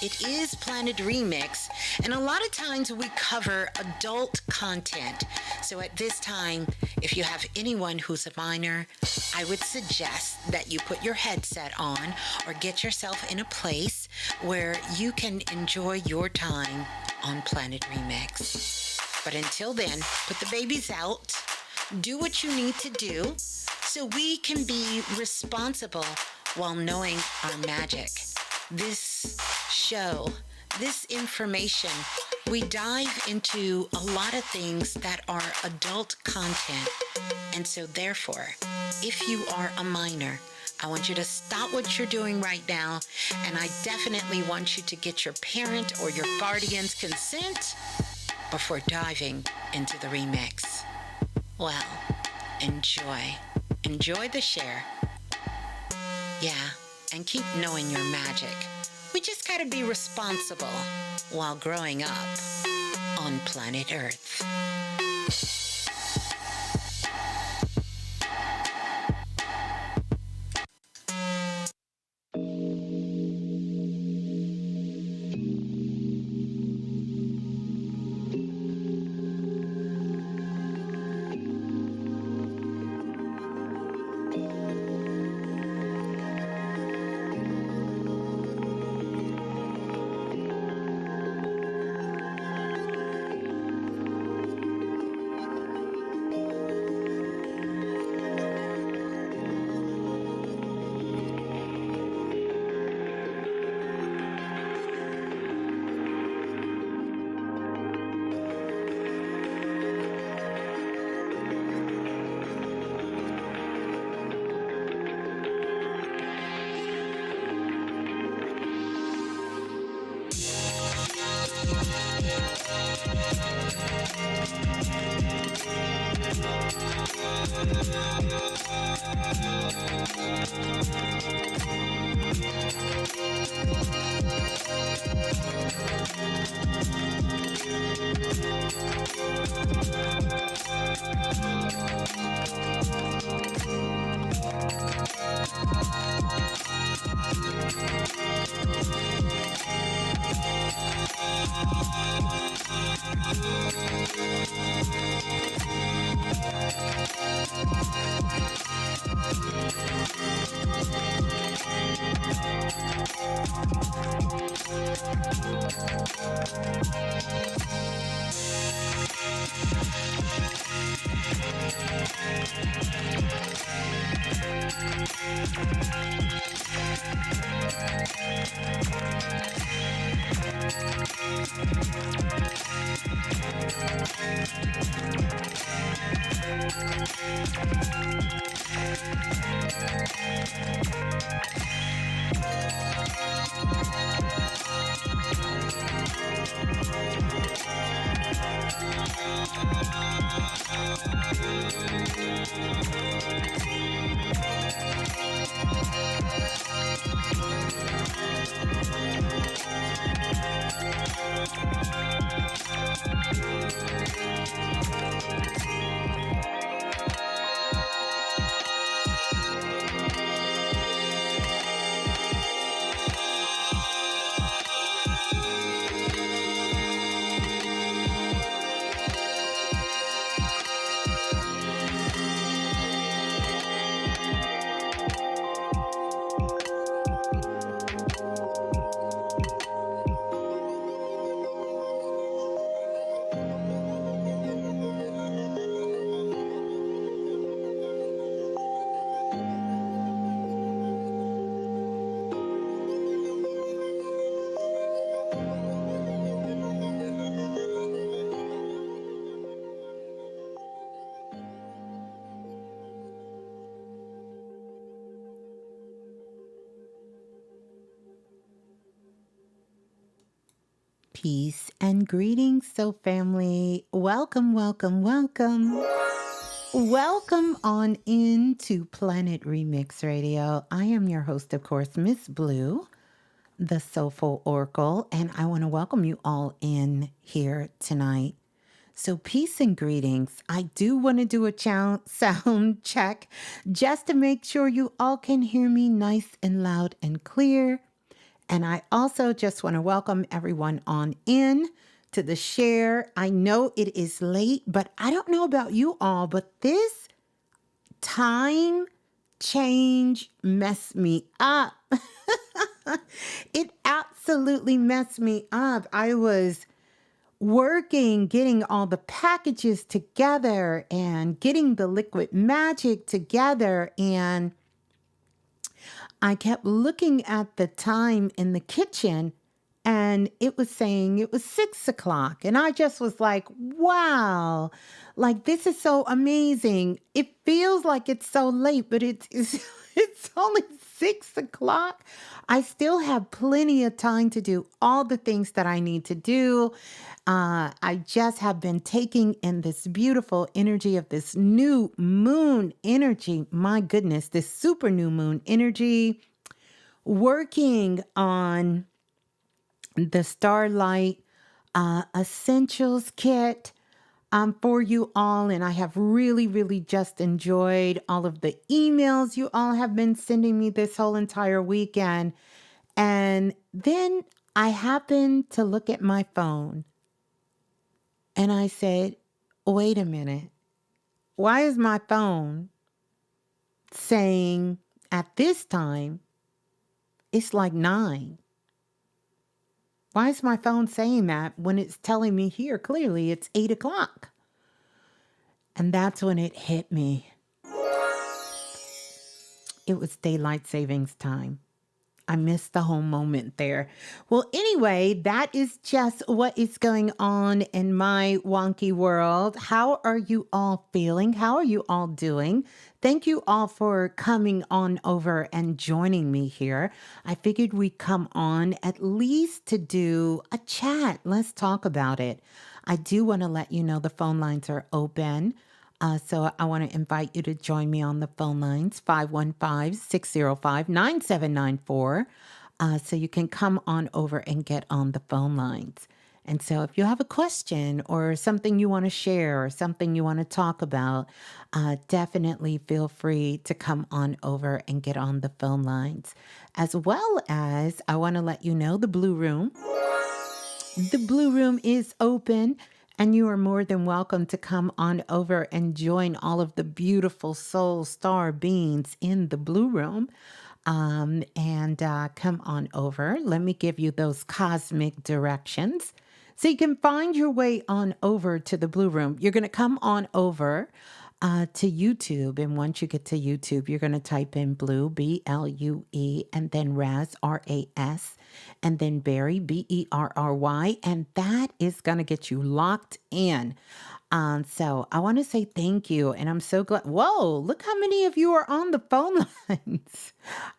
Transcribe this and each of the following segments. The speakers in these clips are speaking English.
It is Planet Remix, and a lot of times we cover adult content. So at this time, if you have anyone who's a minor, I would suggest that you put your headset on or get yourself in a place where you can enjoy your time on Planet Remix. But until then, put the babies out, do what you need to do so we can be responsible while knowing our magic. This show, this information, we dive into a lot of things that are adult content. And so therefore, if you are a minor, I want you to stop what you're doing right now, and I definitely want you to get your parent or your guardian's consent before diving into the remix. Well, enjoy. Enjoy the share. Yeah, and keep knowing your magic. We just gotta be responsible while growing up on planet Earth. Peace and greetings, so family. Welcome, welcome, welcome. Welcome on into Planet Remix Radio. I am your host, of course, Ms.Blue, the Soulful Oracle, and I want to welcome you all in here tonight. So peace and greetings. I do want to do a sound check just to make sure you all can hear me nice and loud and clear. And I also just want to welcome everyone on in to the share. I know it is late, but I don't know about you all, but this time change messed me up. It absolutely messed me up. I was working, getting all the packages together and getting the liquid magic together. And I kept looking at the time in the kitchen and it was saying it was 6 o'clock. And I just was like, wow, like this is so amazing. It feels like it's so late, but it's only 6 o'clock. I still have plenty of time to do all the things that I need to do. I just have been taking in this beautiful energy of this new moon energy. My goodness, this super new moon energy, working on the Starlight Essentials kit for you all. And I have really, really just enjoyed all of the emails you all have been sending me this whole entire weekend. And then I happened to look at my phone and I said, wait a minute. Why is my phone saying at this time it's like 9? Why is my phone saying that when it's telling me here clearly it's 8 o'clock? And that's when it hit me. It was daylight savings time. I missed the whole moment there. Well, anyway, that is just what is going on in my wonky world. How are you all feeling? How are you all doing? Thank you all for coming on over and joining me here. I figured we'd come on at least to do a chat. Let's talk about it. I do want to let you know the phone lines are open. So I want to invite you to join me on the phone lines, 515-605-9794. So you can come on over and get on the phone lines. And so if you have a question or something you want to share or something you want to talk about, definitely feel free to come on over and get on the phone lines. As well as I want to let you know the Blue Room. The Blue Room is open. And you are more than welcome to come on over and join all of the beautiful soul star beings in the Blue Room. And come on over. Let me give you those cosmic directions. So you can find your way on over to the Blue Room. You're going to come on over to YouTube. And once you get to YouTube, you're going to type in Blue, Blue, and then Raz, Ras, and then Berry, Berry. And that is going to get you locked in. So I want to say thank you. And I'm so glad. Whoa, look how many of you are on the phone lines.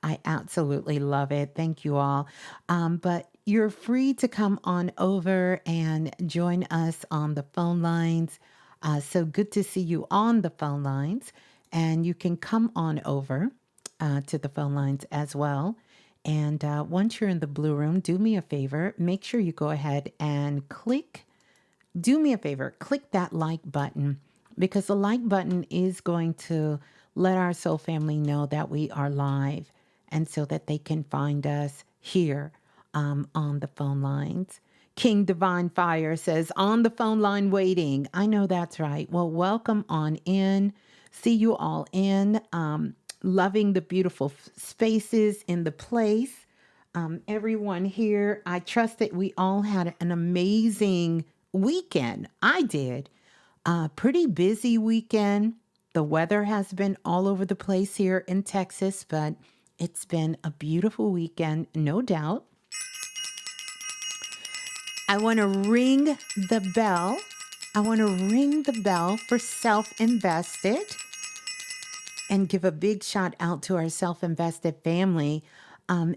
I absolutely love it. Thank you all. But you're free to come on over and join us on the phone lines. So good to see you on the phone lines. And you can come on over to the phone lines as well. And once you're in the Blue Room, do me a favor. Make sure you go ahead and click that like button, because the like button is going to let our soul family know that we are live, and so that they can find us here on the phone lines. King Divine Fire says, on the phone line waiting. I know that's right. Well, welcome on in. See you all in. Loving the beautiful spaces in the place. Everyone here, I trust that we all had an amazing weekend. I did. Pretty busy weekend. The weather has been all over the place here in Texas, but it's been a beautiful weekend, no doubt. I want to ring the bell. I want to ring the bell for Self-Invested and give a big shout out to our Self-Invested family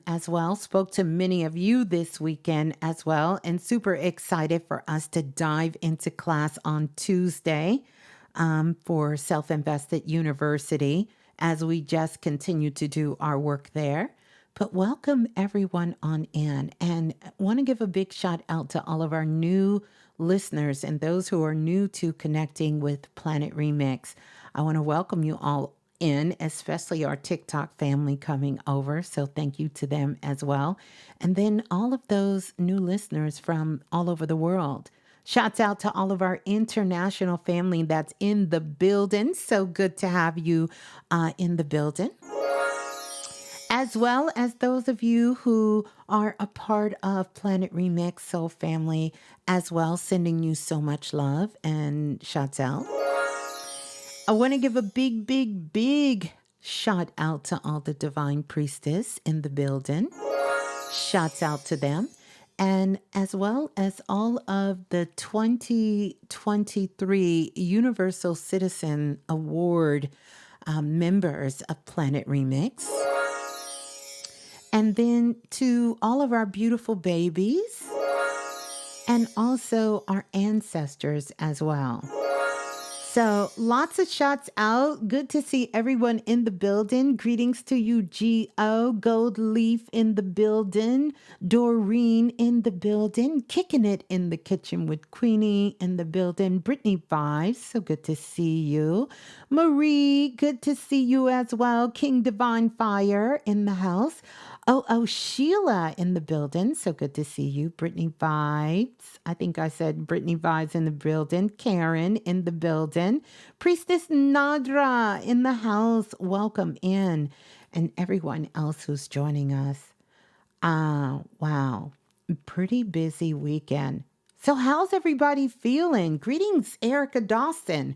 as well. Spoke to many of you this weekend as well, and super excited for us to dive into class on Tuesday for Self-Invested University as we just continue to do our work there. But welcome everyone on in, and want to give a big shout out to all of our new listeners and those who are new to connecting with Planet Remix. I want to welcome you all in, especially our TikTok family coming over. So thank you to them as well. And then all of those new listeners from all over the world. Shouts out to all of our international family that's in the building. So good to have you in the building, as well as those of you who are a part of Planet Remix Soul Family as well, sending you so much love and shouts out. I want to give a big, big, big shout out to all the Divine Priestess in the building. Shouts out to them. And as well as all of the 2023 Universal Citizen Award members of Planet Remix. And then to all of our beautiful babies and also our ancestors as well. So lots of shots out. Good to see everyone in the building. Greetings to you, G.O. Gold Leaf in the building. Doreen in the building. Kicking it in the kitchen with Queenie in the building. Brittany Vibes, so good to see you. Marie, good to see you as well. King Divine Fire in the house. Oh, Sheila in the building. So good to see you. Brittany Vibes. I think I said Brittany Vibes in the building. Karen in the building. Priestess Nadra in the house. Welcome in. And everyone else who's joining us. Wow. Pretty busy weekend. So how's everybody feeling? Greetings, Erica Dawson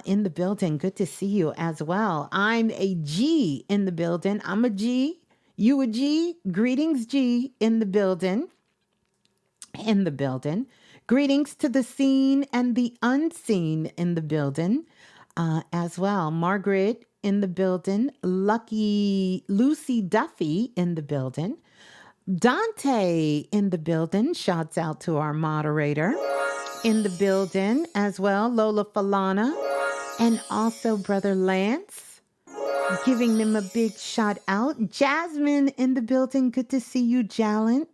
in the building. Good to see you as well. I'm a G in the building. I'm a G. You a G? Greetings, G, in the building. In the building. Greetings to the seen and the unseen in the building as well. Margaret in the building. Lucky Lucy Duffy in the building. Dante in the building. Shouts out to our moderator in the building as well. Lola Falana. And also Brother Lance. Giving them a big shout out. Jasmine in the building. Good to see you, Jasmine.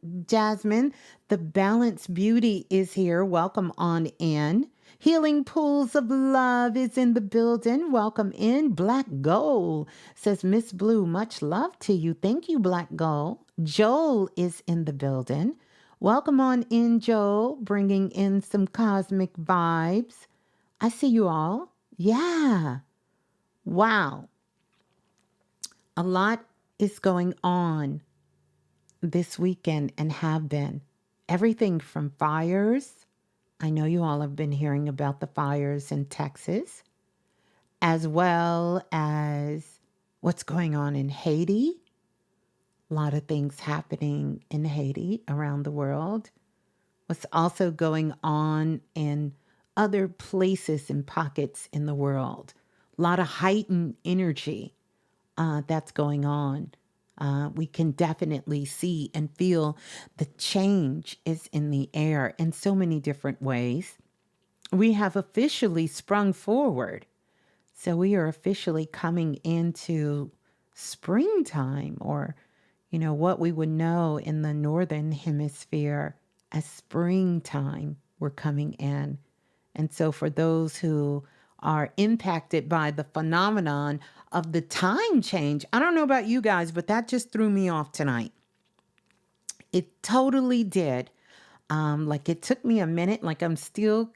The Balanced Beauty is here. Welcome on in. Healing Pools of Love is in the building. Welcome in. Black Gold says, Ms.Blue, much love to you. Thank you, Black Gold. Joel is in the building. Welcome on in, Joel. Bringing in some cosmic vibes. I see you all. Yeah. Wow. A lot is going on this weekend and have been. Everything from fires. I know you all have been hearing about the fires in Texas, as well as what's going on in Haiti. A lot of things happening in Haiti around the world. What's also going on in other places and pockets in the world. A lot of heightened energy. That's going on. We can definitely see and feel the change is in the air in so many different ways. We have officially sprung forward. So we are officially coming into springtime, or, what we would know in the northern hemisphere as springtime. We're coming in. And so for those who are impacted by the phenomenon of the time change, I don't know about you guys, but that just threw me off tonight. It totally did. Like it took me a minute, like I'm still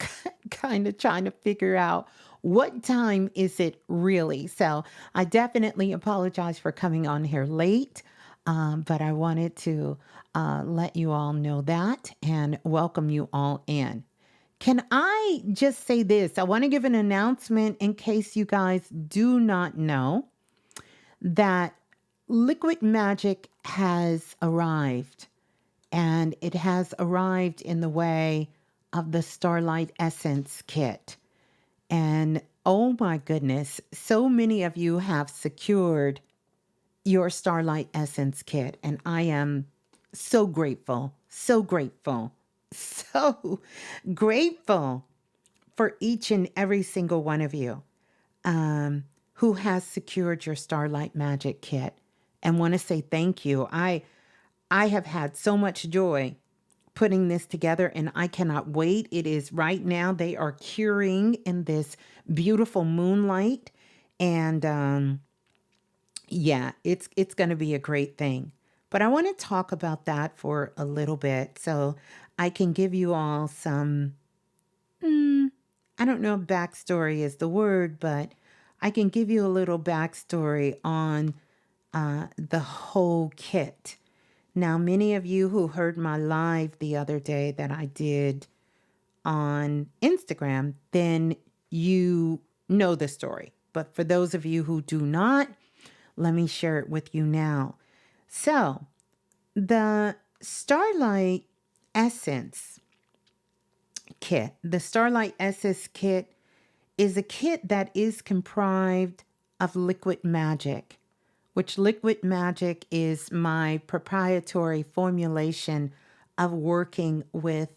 kind of trying to figure out what time is it really. So I definitely apologize for coming on here late, but I wanted to let you all know that and welcome you all in. Can I just say this? I want to give an announcement in case you guys do not know that Liquid Magic has arrived, and it has arrived in the way of the Starlight Essence kit. And oh my goodness, so many of you have secured your Starlight Essence kit, and I am so grateful, so grateful. So grateful for each and every single one of you who has secured your Starlight Magic kit, and want to say thank you. I have had so much joy putting this together, and I cannot wait. It is right now. They are curing in this beautiful moonlight, And yeah, it's going to be a great thing. But I want to talk about that for a little bit so I can give you all some, I don't know if backstory is the word, but I can give you a little backstory on the whole kit. Now, many of you who heard my live the other day that I did on Instagram, then you know the story. But for those of you who do not, let me share it with you now. So, the Starlight Essence kit, the Starlight Essence kit is a kit that is comprised of liquid magic, which liquid magic is my proprietary formulation of working with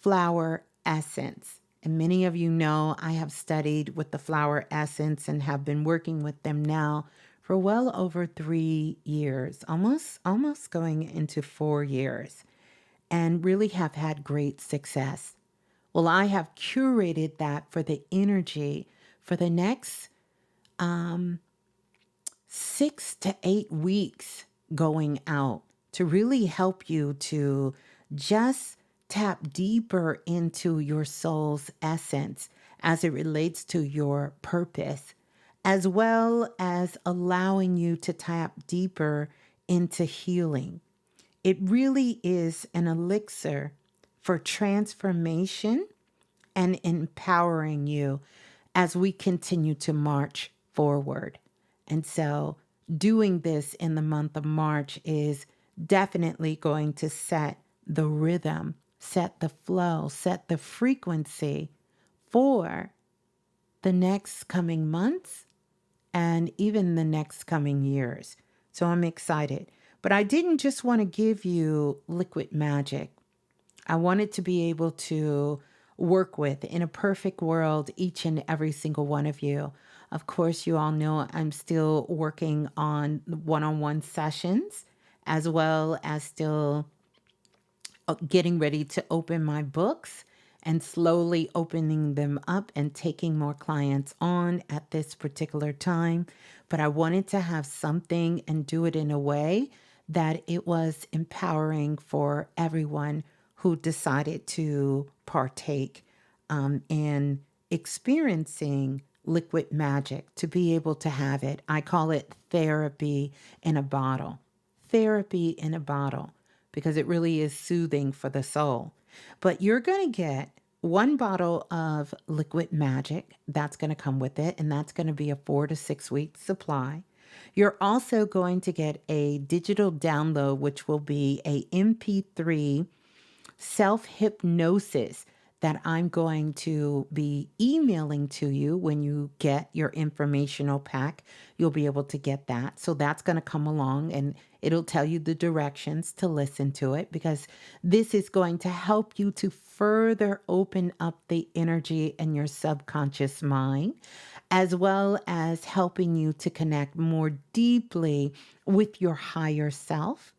flower essence. And many of you know I have studied with the flower essence and have been working with them now for well over 3 years, almost going into 4 years, and really have had great success. Well, I have curated that for the energy for the next 6 to 8 weeks going out to really help you to just tap deeper into your soul's essence as it relates to your purpose, as well as allowing you to tap deeper into healing. It really is an elixir for transformation and empowering you as we continue to march forward. And so, doing this in the month of March is definitely going to set the rhythm, set the flow, set the frequency for the next coming months and even the next coming years. So, I'm excited. But I didn't just want to give you liquid magic. I wanted to be able to work with in a perfect world each and every single one of you. Of course, you all know I'm still working on one-on-one sessions as well as still getting ready to open my books and slowly opening them up and taking more clients on at this particular time. But I wanted to have something and do it in a way that it was empowering for everyone who decided to partake in experiencing liquid magic, to be able to have it. I call it therapy in a bottle. Therapy in a bottle, because it really is soothing for the soul. But you're going to get one bottle of liquid magic that's going to come with it, and that's going to be a 4 to 6 week supply. You're also going to get a digital download, which will be a MP3 self hypnosis that I'm going to be emailing to you when you get your informational pack. You'll be able to get that. So that's going to come along and it'll tell you the directions to listen to it, because this is going to help you to further open up the energy in your subconscious mind, as well as helping you to connect more deeply with your higher self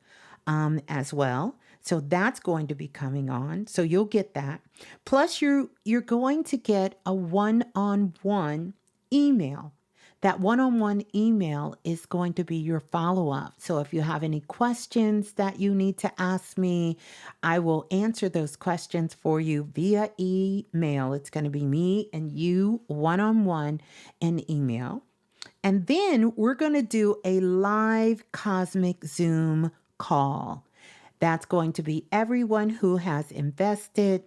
as well. So that's going to be coming on. So you'll get that. Plus, you're going to get a one-on-one email. That one-on-one email is going to be your follow-up. So if you have any questions that you need to ask me, I will answer those questions for you via email. It's going to be me and you one-on-one in email. And then we're going to do a live cosmic Zoom call. That's going to be everyone who has invested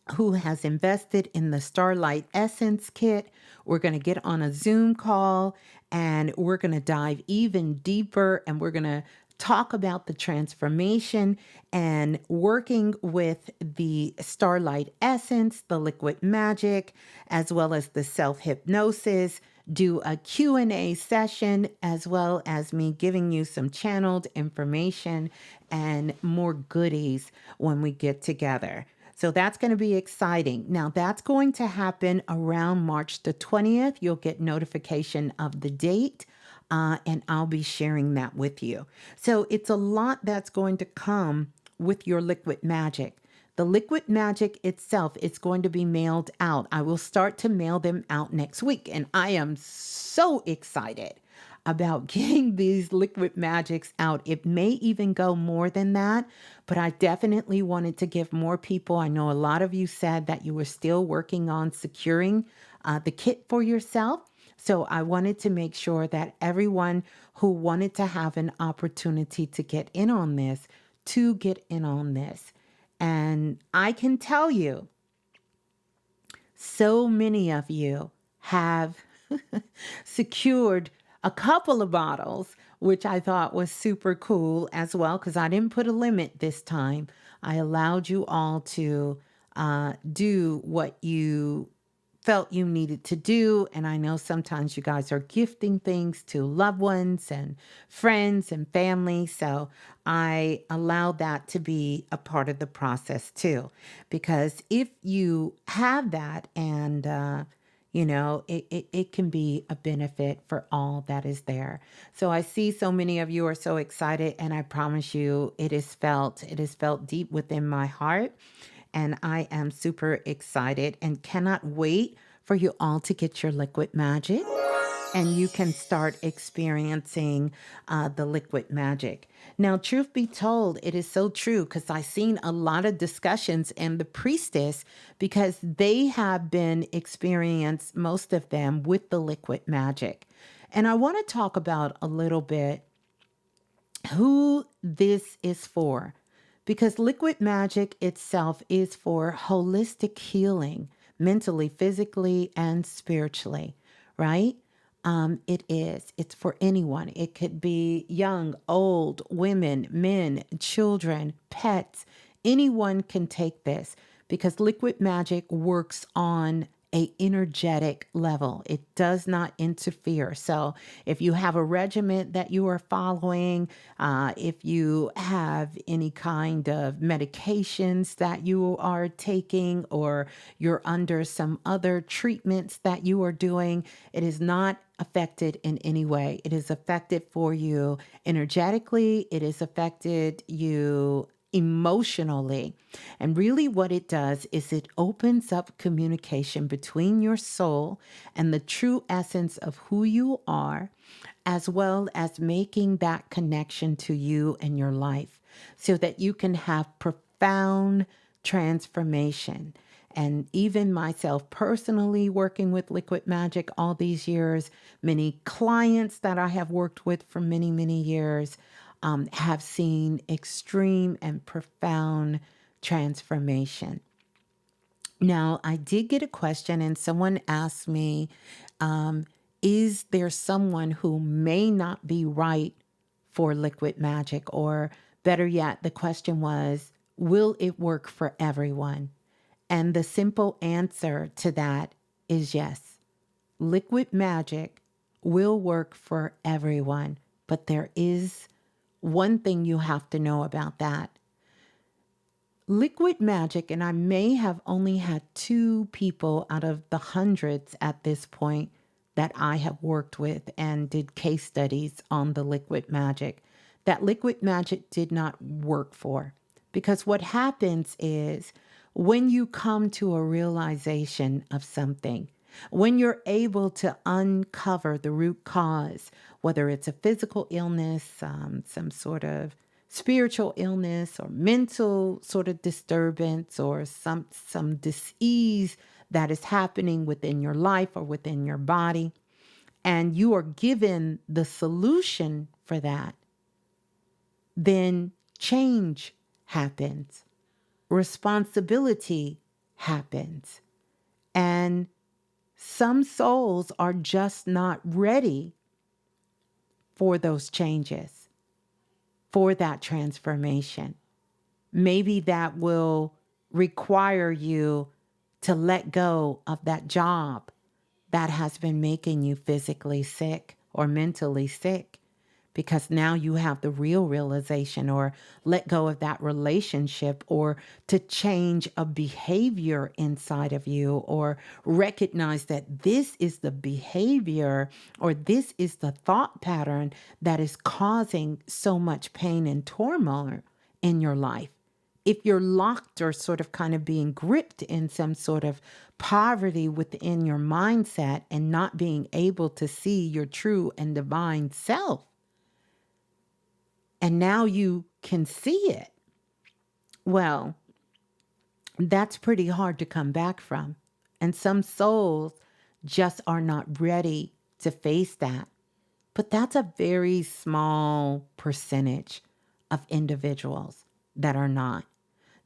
in the Starlight Essence kit. We're going to get on a Zoom call and we're going to dive even deeper, and we're going to talk about the transformation and working with the Starlight Essence, the liquid magic, as well as the self-hypnosis, do a Q&A session, as well as me giving you some channeled information and more goodies when we get together. So that's going to be exciting. Now, that's going to happen around March the 20th. You'll get notification of the date, and I'll be sharing that with you. So it's a lot that's going to come with your liquid magic. The liquid magic itself is going to be mailed out. I will start to mail them out next week. And I am so excited about getting these liquid magics out. It may even go more than that, but I definitely wanted to give more people. I know a lot of you said that you were still working on securing the kit for yourself. So I wanted to make sure that everyone who wanted to have an opportunity to get in on this, to get in on this. And I can tell you, so many of you have secured a couple of bottles, which I thought was super cool as well, because I didn't put a limit this time. I allowed you all to do what you felt you needed to do. And I know sometimes you guys are gifting things to loved ones and friends and family. So I allowed that to be a part of the process too. Because if you have that and, it can be a benefit for all that is there. So I see so many of you are so excited, and I promise you it is felt deep within my heart. And I am super excited and cannot wait for you all to get your liquid magic and you can start experiencing the liquid magic. Now, truth be told, it is so true because I've seen a lot of discussions in the priestess because they have been experienced, most of them, with the liquid magic. And I want to talk about a little bit who this is for. Because liquid magic itself is for holistic healing, mentally, physically, and spiritually, right? It is. It's for anyone. It could be young, old, women, men, children, pets. Anyone can take this because liquid magic works on a energetic level. It does not interfere. So if you have a regimen that you are following, if you have any kind of medications that you are taking, or you're under some other treatments that you are doing, it is not affected in any way. It is affected for you energetically. It is affected you emotionally. And really what it does is it opens up communication between your soul and the true essence of who you are, as well as making that connection to you and your life so that you can have profound transformation. And even myself personally working with liquid magic all these years, many clients that I have worked with for many, many years, have seen extreme and profound transformation. Now, I did get a question, and someone asked me, is there someone who may not be right for liquid magic? Or better yet, the question was, will it work for everyone? And the simple answer to that is yes. Liquid magic will work for everyone, but there is one thing you have to know about that. Liquid magic, and I may have only had 2 people out of the hundreds at this point that I have worked with and did case studies on the liquid magic, that liquid magic did not work for. Because what happens is when you come to a realization of something, when you're able to uncover the root cause, whether it's a physical illness, some sort of spiritual illness, or mental sort of disturbance, or some disease that is happening within your life or within your body, and you are given the solution for that, then change happens, responsibility happens, and some souls are just not ready for those changes, for that transformation. Maybe that will require you to let go of that job that has been making you physically sick or mentally sick, because now you have the real realization, or let go of that relationship, or to change a behavior inside of you, or recognize that this is the behavior or this is the thought pattern that is causing so much pain and turmoil in your life. if you're locked or sort of kind of being gripped in some sort of poverty within your mindset and not being able to see your true and divine self, and now you can see it, well, that's pretty hard to come back from. And some souls just are not ready to face that. But that's a very small percentage of individuals that are not.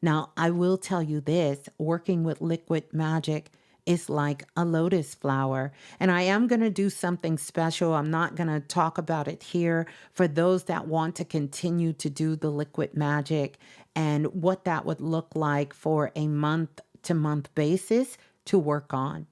Now, I will tell you this, working with liquid magic is like a lotus flower. And I am going to do something special. I'm not going to talk about it here for those that want to continue to do the liquid magic and what that would look like for a month to month basis to work on,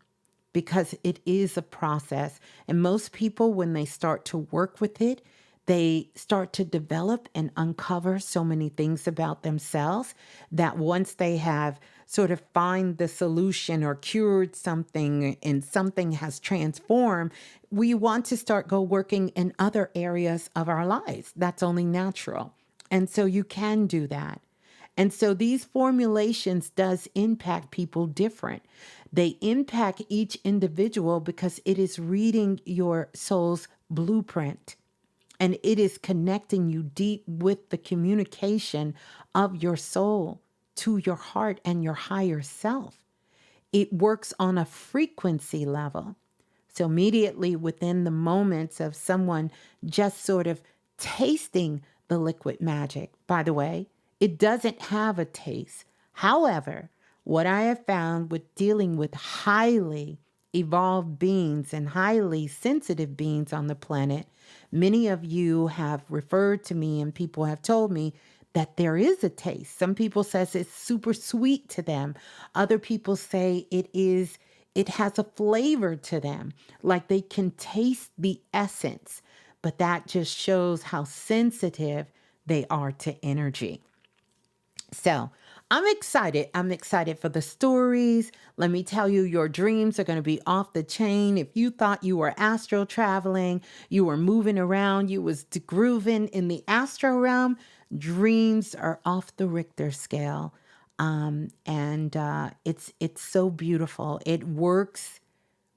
because it is a process. And most people, when they start to work with it, they start to develop and uncover so many things about themselves that once they have sort of find the solution or cured something and something has transformed, we want to start go working in other areas of our lives. That's only natural. And so you can do that. And so these formulations does impact people different. They impact each individual because it is reading your soul's blueprint and it is connecting you deep with the communication of your soul to your heart and your higher self. It works on a frequency level. So immediately within the moments of someone just sort of tasting the liquid magic, by the way, it doesn't have a taste. However, what I have found with dealing with highly evolved beings and highly sensitive beings on the planet, many of you have referred to me and people have told me that there is a taste. Some people says it's super sweet to them. Other people say it has a flavor to them, like they can taste the essence, but that just shows how sensitive they are to energy. So I'm excited. I'm excited for the stories. Let me tell you, your dreams are going to be off the chain. If you thought you were astral traveling, you were moving around, you was grooving in the astral realm, dreams are off the Richter scale. It's so beautiful. It works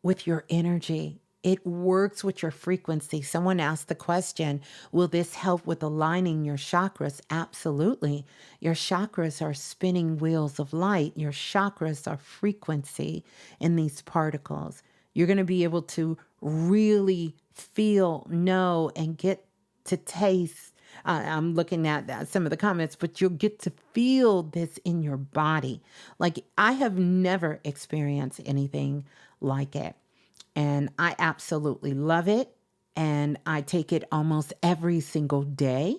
with your energy. It works with your frequency. Someone asked the question, will this help with aligning your chakras? Absolutely. Your chakras are spinning wheels of light. Your chakras are frequency in these particles. You're going to be able to really feel, know, and get to taste. I'm looking at some of the comments, but you'll get to feel this in your body. Like I have never experienced anything like it. And I absolutely love it. And I take it almost every single day.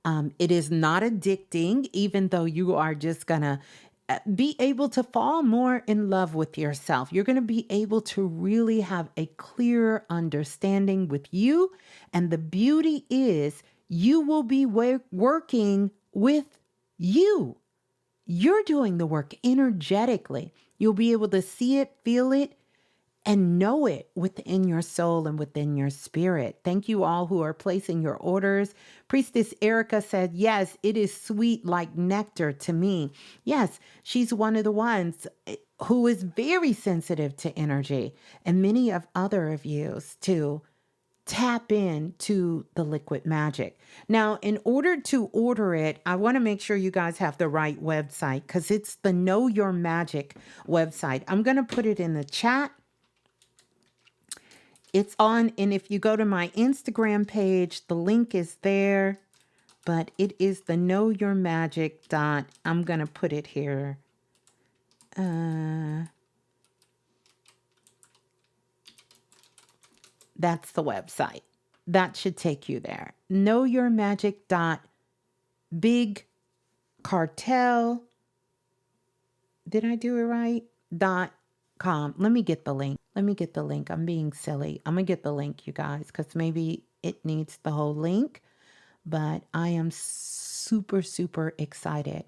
It is not addicting, even though you are just going to be able to fall more in love with yourself. You're going to be able to really have a clear understanding with you. And the beauty is you will be working with you. You're doing the work energetically. You'll be able to see it, feel it, and know it within your soul and within your spirit. Thank you all who are placing your orders. Priestess Erica said, yes, it is sweet like nectar to me. Yes, she's one of the ones who is very sensitive to energy, and many of other of you too. Tap into the liquid magic. Now, in order to order it, I want to make sure you guys have the right website because it's the Know Your Magic website. I'm going to put it in the chat. It's on, and if you go to my Instagram page, the link is there, but it is the Know Your Magic dot. I'm going to put it here. That's the website. That should take you there. Know Your Magic dot big cartel. Did I do it right? .com. Let me get the link. I'm being silly. I'm going to get the link, you guys, because maybe it needs the whole link. But I am super, super excited.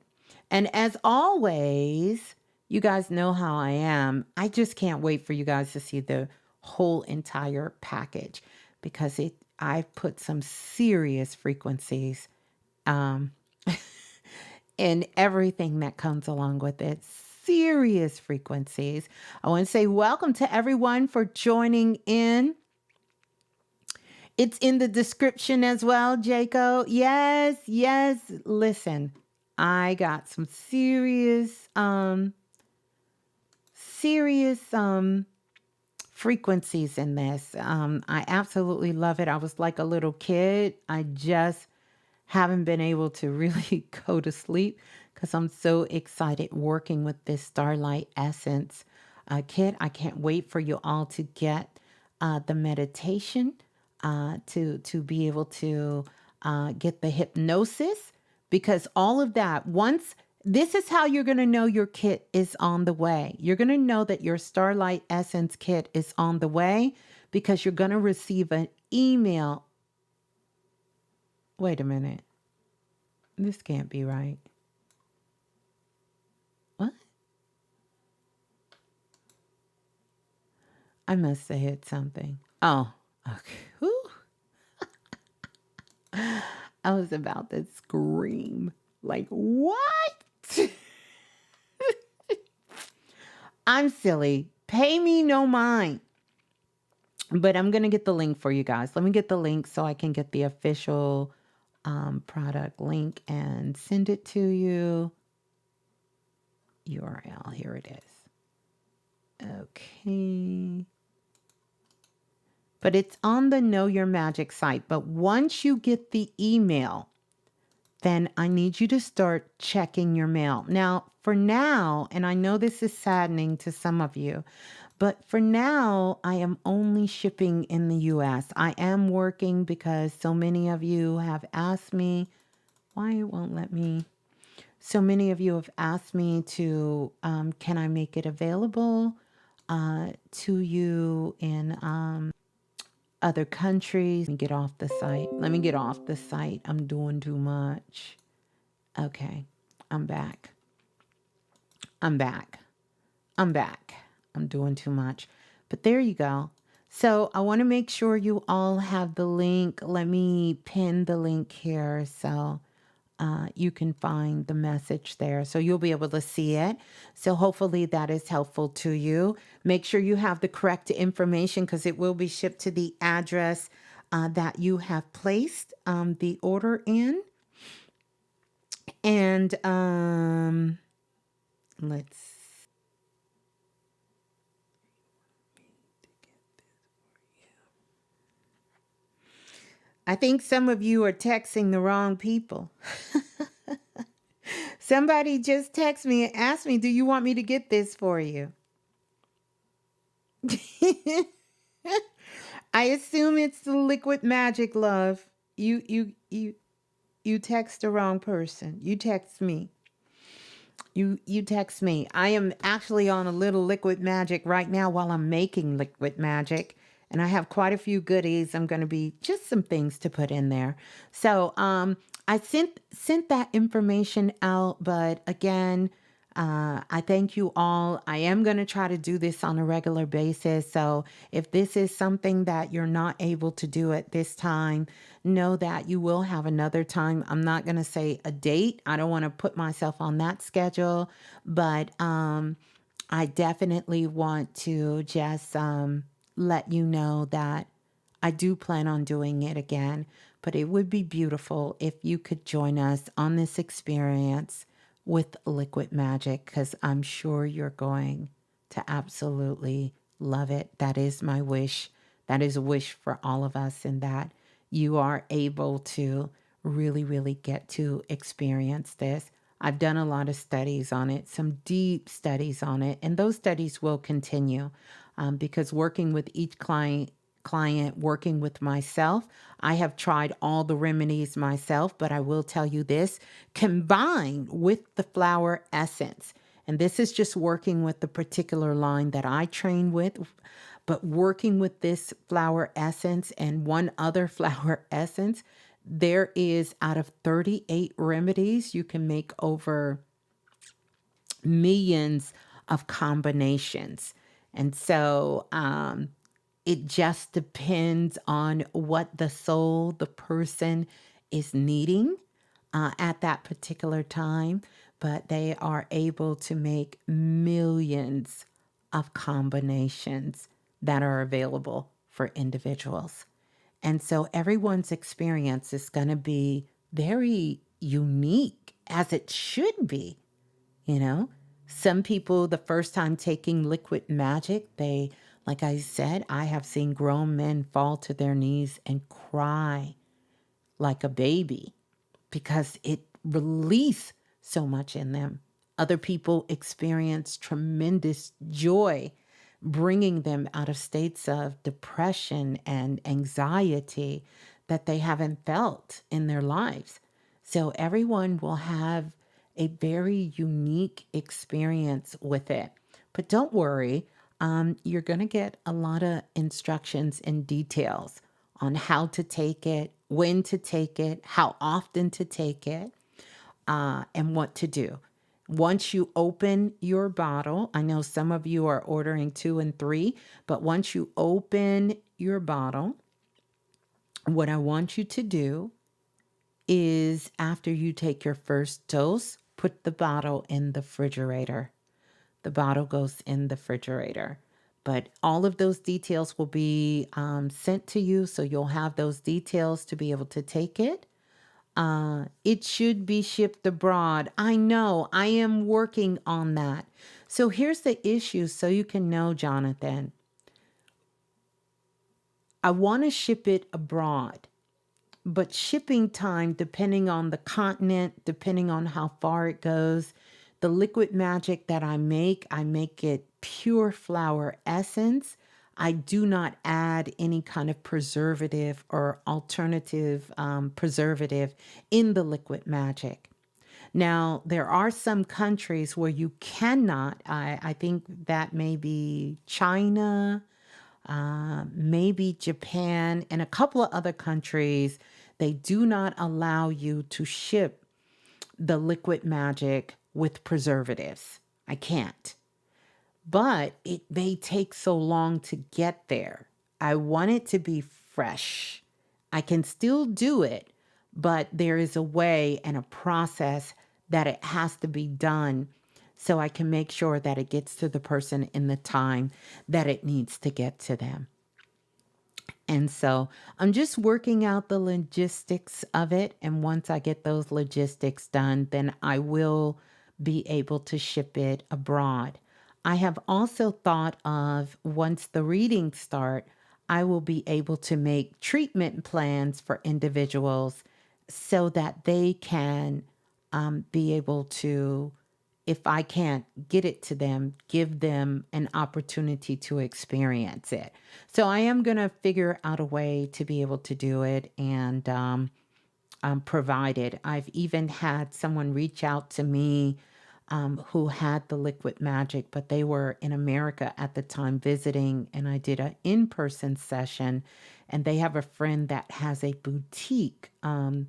And as always, you guys know how I am. I just can't wait for you guys to see the whole entire package because I've put some serious frequencies and everything that comes along with it. Serious frequencies. I want to say welcome to everyone for joining in. It's in the description as well, Jaco. Yes, yes. Listen, I got some serious frequencies in this. I absolutely love it. I was like a little kid. I just haven't been able to really go to sleep because I'm so excited working with this Starlight Essence kit. I can't wait for you all to get the meditation to be able to get the hypnosis, because all of that, once this is how you're going to know your kit is on the way. You're going to know that your Starlight Essence kit is on the way because you're going to receive an email. Wait a minute. This can't be right. What? I must have hit something. Oh, okay. Whew. I was about to scream. Like, what? I'm silly. Pay me no mind. But I'm going to get the link for you guys. Let me get the link so I can get the official product link and send it to you. URL. Here it is. Okay. But it's on the Know Your Magic site. But once you get the email, then I need you to start checking your mail. Now, for now, and I know this is saddening to some of you, but for now, I am only shipping in the US. I am working because so many of you have asked me, why it won't let me? So many of you have asked me to, can I make it available to you in other countries? Let me get off the site. Let me get off the site. I'm doing too much. Okay, I'm back. I'm back. I'm back. I'm doing too much. But there you go. So I want to make sure you all have the link. Let me pin the link here so you can find the message there. So you'll be able to see it. So hopefully that is helpful to you. Make sure you have the correct information because it will be shipped to the address that you have placed the order in. And let's I think some of you are texting the wrong people. Somebody just texted me and asked me, "Do you want me to get this for you?" I assume it's the liquid magic, love. You text the wrong person. You text me. You text me. I am actually on a little liquid magic right now while I'm making liquid magic. And I have quite a few goodies. I'm going to be just some things to put in there. So I sent that information out, but again, I thank you all. I am going to try to do this on a regular basis. So if this is something that you're not able to do at this time, know that you will have another time. I'm not going to say a date. I don't want to put myself on that schedule, but I definitely want to just let you know that I do plan on doing it again, but it would be beautiful if you could join us on this experience with liquid magic, because I'm sure you're going to absolutely love it. That is my wish. That is a wish for all of us, and that you are able to really, really get to experience this. I've done a lot of studies on it, some deep studies on it, and those studies will continue because working with each client, working with myself, I have tried all the remedies myself, but I will tell you this, combined with the flower essence, and this is just working with the particular line that I train with, but working with this flower essence and one other flower essence, there is, out of 38 remedies, you can make over millions of combinations. And so it just depends on what the soul, the person is needing. at that particular time, but they are able to make millions of combinations that are available for individuals. And so everyone's experience is going to be very unique, as it should be, you know? Some people, the first time taking liquid magic, they, like I said, I have seen grown men fall to their knees and cry like a baby because it released so much in them. Other people experience tremendous joy, bringing them out of states of depression and anxiety that they haven't felt in their lives. So everyone will have a very unique experience with it. But don't worry, you're going to get a lot of instructions and details on how to take it, when to take it, how often to take it, and what to do. Once you open your bottle, I know some of you are ordering 2 and 3, but once you open your bottle, what I want you to do is after you take your first dose, put the bottle in the refrigerator. The bottle goes in the refrigerator. But all of those details will be sent to you, so you'll have those details to be able to take it. It should be shipped abroad. I know, I am working on that. So here's the issue so you can know, Jonathan. I want to ship it abroad, but shipping time, depending on the continent, depending on how far it goes, the liquid magic that I make it pure flower essence. I do not add any kind of preservative or alternative preservative in the liquid magic. Now, there are some countries where you cannot, I think that may be China, maybe Japan, and a couple of other countries, they do not allow you to ship the liquid magic with preservatives. I can't. But it may take so long to get there. I want it to be fresh. I can still do it, but there is a way and a process that it has to be done so I can make sure that it gets to the person in the time that it needs to get to them. And so I'm just working out the logistics of it. And once I get those logistics done, then I will be able to ship it abroad. I have also thought of once the readings start, I will be able to make treatment plans for individuals so that they can be able to, if I can't get it to them, give them an opportunity to experience it. So I am going to figure out a way to be able to do it and provide it. I've even had someone reach out to me who had the liquid magic, but they were in America at the time visiting, and I did an in-person session, and they have a friend that has a boutique and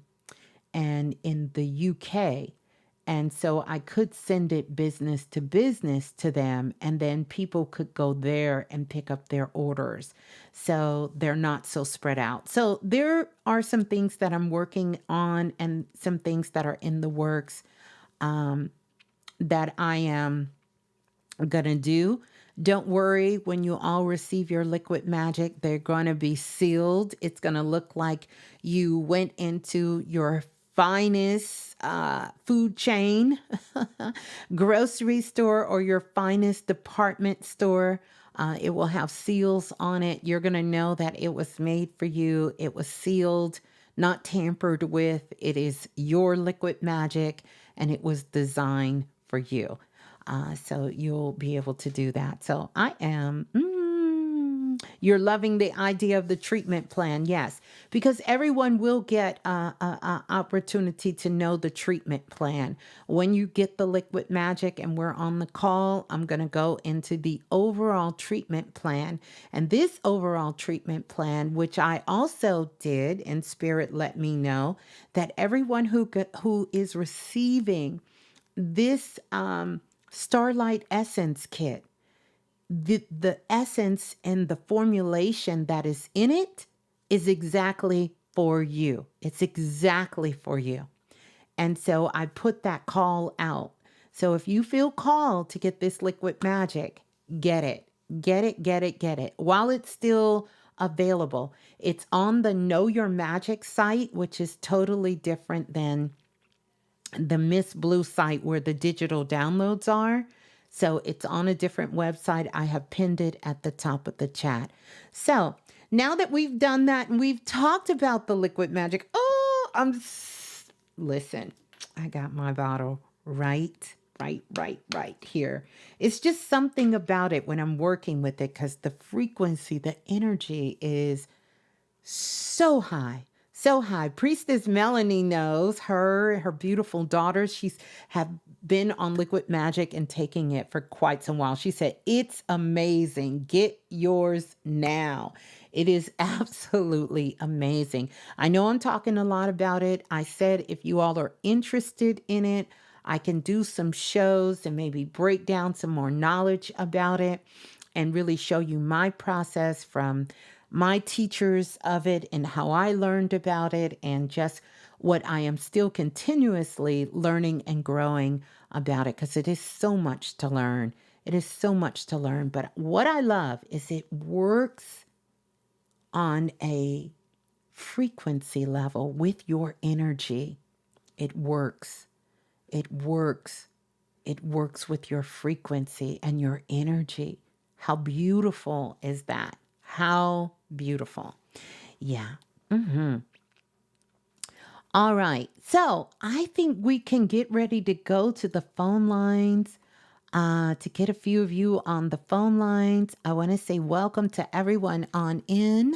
in the UK. And so I could send it business to them, and then people could go there and pick up their orders. So they're not so spread out. So there are some things that I'm working on and some things that are in the works that I am going to do. Don't worry, when you all receive your liquid magic, they're going to be sealed. It's going to look like you went into your finest food chain, grocery store, or your finest department store. It will have seals on it. You're going to know that it was made for you. It was sealed, not tampered with. It is your liquid magic, and it was designed for you. So you'll be able to do that. So I am, you're loving the idea of the treatment plan. Yes, because everyone will get an opportunity to know the treatment plan. When you get the liquid magic and we're on the call, I'm going to go into the overall treatment plan. And this overall treatment plan, which I also did, and Spirit let me know that everyone who is receiving this Starlight Essence kit, the essence and the formulation that is in it is exactly for you. It's exactly for you. And so I put that call out. So if you feel called to get this liquid magic, get it. Get it, get it, get it. While it's still available, it's on the Know Your Magic site, which is totally different than the Ms.Blue site where the digital downloads are. So it's on a different website. I have pinned it at the top of the chat. So now that we've done that and we've talked about the liquid magic, listen, I got my bottle right here. It's just something about it when I'm working with it because the frequency, the energy is so high. So high. Priestess Melanie knows her beautiful daughters. She's have been on liquid magic and taking it for quite some while. She said, it's amazing. Get yours now. It is absolutely amazing. I know I'm talking a lot about it. I said, if you all are interested in it, I can do some shows and maybe break down some more knowledge about it and really show you my process from my teachers of it and how I learned about it and just what I am still continuously learning and growing about it because it is so much to learn. It is so much to learn. But what I love is it works on a frequency level with your energy. It works. It works. It works with your frequency and your energy. How beautiful is that? How beautiful. Yeah. All right. So I think we can get ready to go to the phone lines. To get a few of you on the phone lines, I want to say welcome to everyone on in.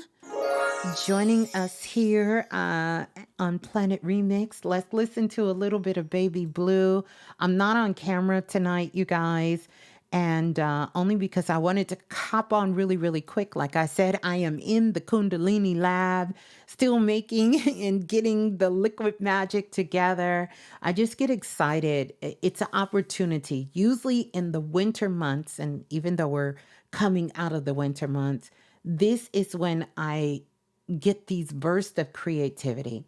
Joining us here on Planet Remix. Let's listen to a little bit of Baby Blue. I'm not on camera tonight, you guys, and only because I wanted to hop on really quick. Like I said, I am in the Kundalini lab, still making and getting the liquid magic together. I just get excited. It's an opportunity. Usually in the winter months, and even though we're coming out of the winter months, this is when I get these bursts of creativity.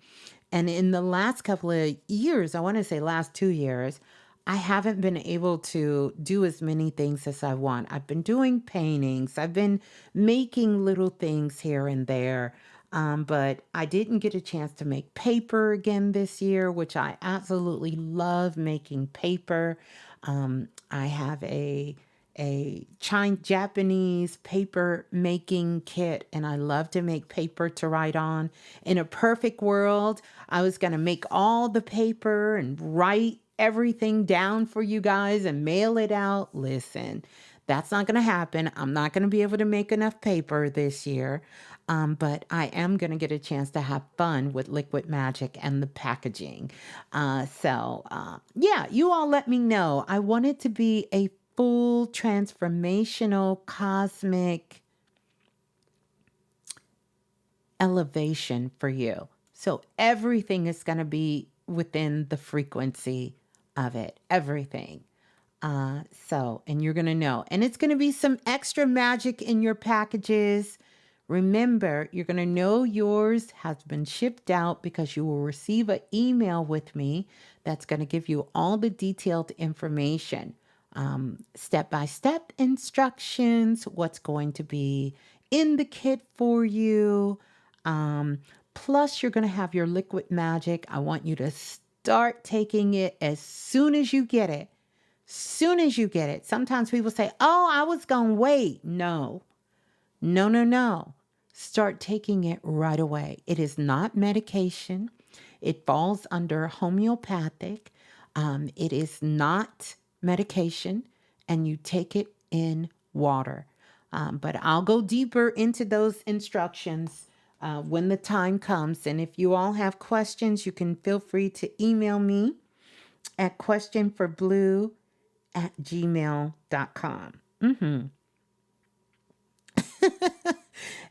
And in the last couple of years, I want to say last 2 years, I haven't been able to do as many things as I want. I've been doing paintings. I've been making little things here and there. But I didn't get a chance to make paper again this year, which I absolutely love making paper. I have a Japanese paper making kit, and I love to make paper to write on. In a perfect world, I was going to make all the paper and write everything down for you guys and mail it out. Listen, that's not going to happen. I'm not going to be able to make enough paper this year. But I am going to get a chance to have fun with liquid magic and the packaging. Yeah, you all let me know. I want it to be a full transformational cosmic elevation for you. So everything is going to be within the frequency of it. Everything. And you're going to know. And it's going to be some extra magic in your packages. Remember, you're going to know yours has been shipped out because you will receive an email with me that's going to give you all the detailed information, step-by-step instructions, what's going to be in the kit for you. Plus, you're going to have your liquid magic. I want you to start taking it as soon as you get it. Soon as you get it. Sometimes people say, oh, I was going to wait. No. Start taking it right away. It is not medication. It falls under homeopathic. It is not medication, and you take it in water. But I'll go deeper into those instructions when the time comes. And if you all have questions, you can feel free to email me at questionforblue@gmail.com.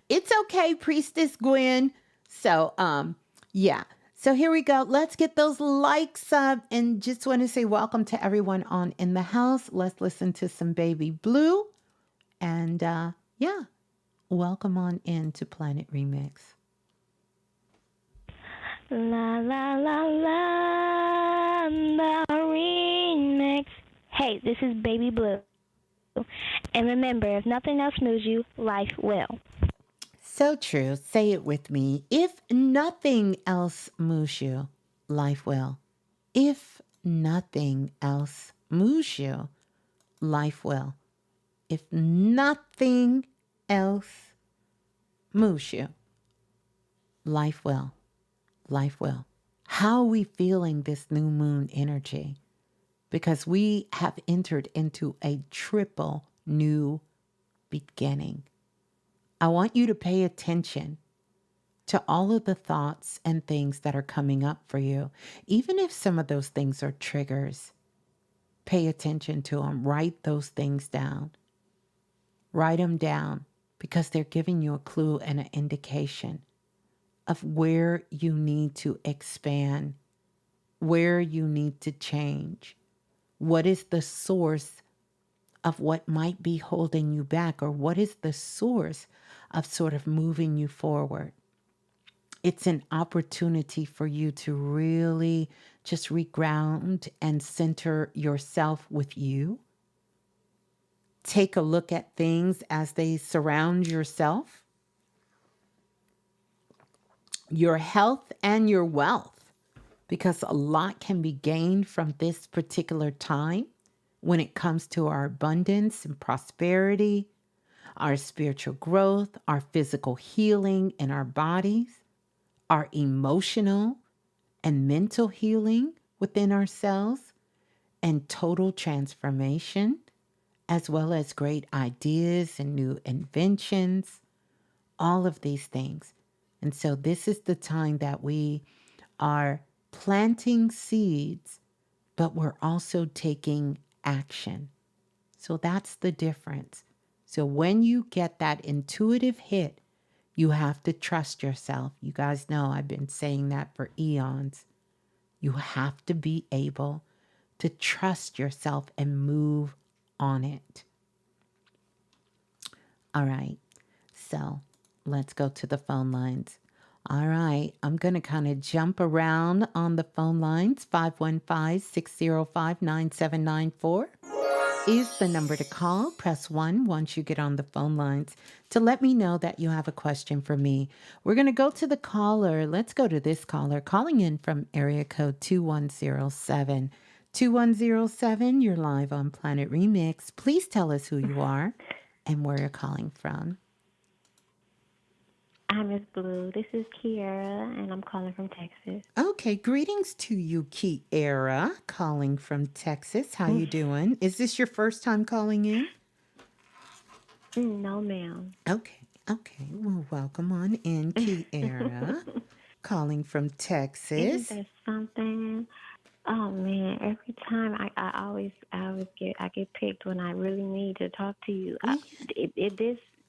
It's okay, Priestess Gwen. So, yeah. So here we go. Let's get those likes up. And just want to say welcome to everyone on in the house. Let's listen to some Baby Blue. And yeah, welcome on in to Planet Remix. La la la la, the remix. Hey, this is Baby Blue. And remember, if nothing else moves you, life will. So true. Say it with me. If nothing else moves you, life will. If nothing else moves you, life will. If nothing else moves you, life will. Life will. How are we feeling this new moon energy? Because we have entered into a triple new beginning. I want you to pay attention to all of the thoughts and things that are coming up for you. Even if some of those things are triggers, pay attention to them. Write those things down. Write them down because they're giving you a clue and an indication of where you need to expand, where you need to change. What is the source of what might be holding you back, or what is the source of sort of moving you forward? It's an opportunity for you to really just reground and center yourself with you. Take a look at things as they surround yourself, your health and your wealth, because a lot can be gained from this particular time when it comes to our abundance and prosperity, our spiritual growth, our physical healing in our bodies, our emotional and mental healing within ourselves, and total transformation, as well as great ideas and new inventions, all of these things. And so, this is the time that we are planting seeds, but we're also taking action. So, that's the difference. So, when you get that intuitive hit, you have to trust yourself. You guys know I've been saying that for eons. You have to be able to trust yourself and move on it. All right. So let's go to the phone lines. All right. I'm going to kind of jump around on the phone lines. 515-605-9794 is the number to call. Press 1 once you get on the phone lines to let me know that you have a question for me. We're going to go to the caller. Let's go to this caller calling in from area code 2107. 2107, you're live on Planet Remix. Please tell us who you are and where you're calling from. I'm Ms.Blue. This is Keera, and I'm calling from Texas. Okay, greetings to you, Keera, calling from Texas. How you doing? Is this your first time calling in? No, ma'am. Okay. Well, welcome on in, Keera, calling from Isn't Texas. that something? Oh man! Every time I get picked when I really need to talk to you. Yeah.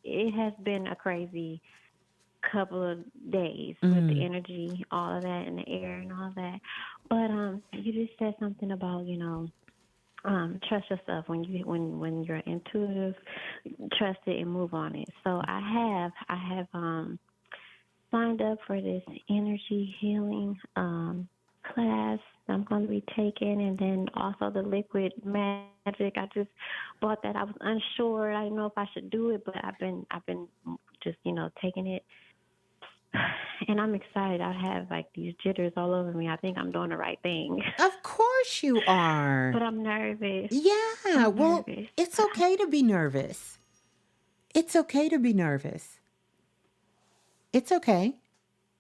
It has been a crazy couple of days with the Mm, energy, all of that in the air and all that. But you just said something about trust yourself when you're intuitive, trust it and move on it. So I have signed up for this energy healing class I'm going to be taking, and then also the liquid magic. I just bought that. I was unsure. I didn't know if I should do it, but I've been just taking it, and I'm excited. I have like these jitters all over me. I think I'm doing the right thing, of course you are. but I'm nervous. Yeah, I'm well, nervous. it's okay to be nervous. It's okay to be nervous. It's okay.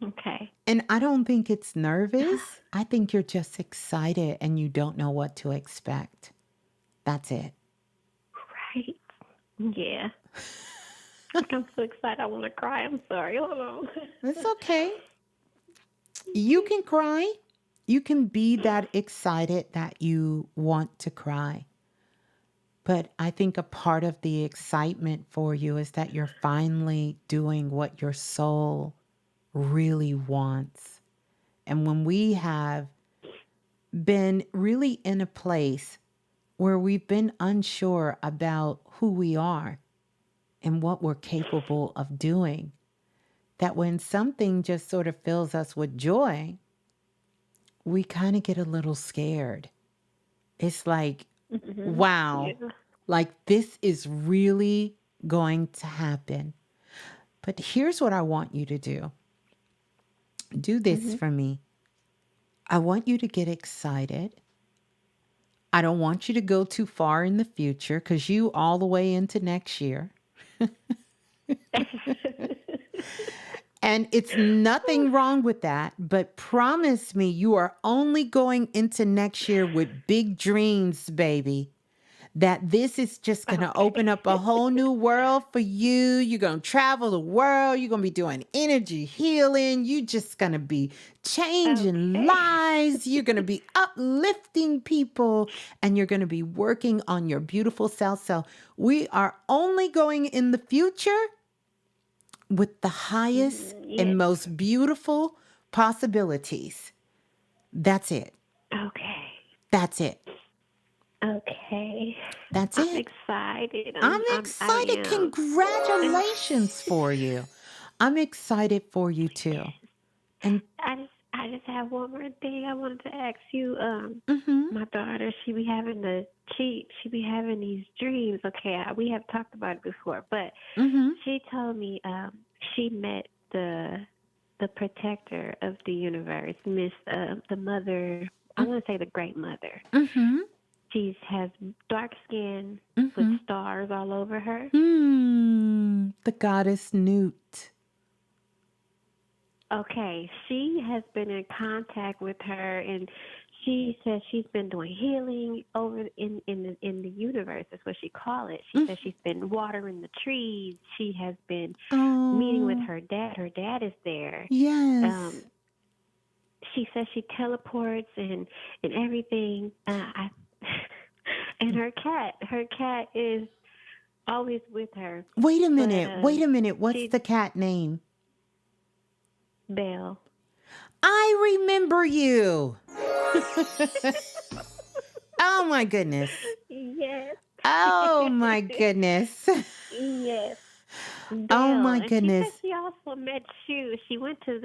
Okay. And I don't think it's nervous. I think you're just excited and you don't know what to expect. That's it. Right. Yeah. I'm so excited. I want to cry. I'm sorry. Hold on. It's okay. You can cry. You can be that excited that you want to cry. But I think a part of the excitement for you is that you're finally doing what your soul really wants. And when we have been really in a place where we've been unsure about who we are and what we're capable of doing, that when something just sort of fills us with joy, we kind of get a little scared. It's like, Mhm. wow, Yeah. like this is really going to happen. But here's what I want you to do. Do this Mhm. for me. I want you to get excited. I don't want you to go too far in the future because you all the way into next year. And it's nothing wrong with that, but promise me you are only going into next year with big dreams, baby. That this is just going to Okay. open up a whole new world for you. You're going to travel the world. You're going to be doing energy healing. You're just going to be changing Okay. lives. You're going to be uplifting people and you're going to be working on your beautiful self. So we are only going in the future with the highest and Yes. most beautiful possibilities. That's it. Okay. That's it. Okay. That's I'm it. excited. I'm I excited. am. Congratulations for you. I'm excited for you too. And I just have one more thing I wanted to ask you. mm-hmm, My daughter, she be having these dreams. Okay, we have talked about it before, but mm-hmm, she told me she met the protector of the universe, the mother. I want to say the great mother. mm-hmm, She has dark skin with mm-hmm. stars all over her. The goddess Newt. Okay, she has been in contact with her, and she says she's been doing healing over in the universe. That's what she call it. She Mm. says she's been watering the trees. She has been meeting with Oh, her dad. Her dad is there. yes. Um, she says she teleports and everything. And her cat is always with her. Wait a But minute. Wait a minute. What's she the cat name? Belle. I remember you. Oh my goodness. Yes. Oh my goodness. Yes. Oh Belle. my And she said goodness. she also met you. She went to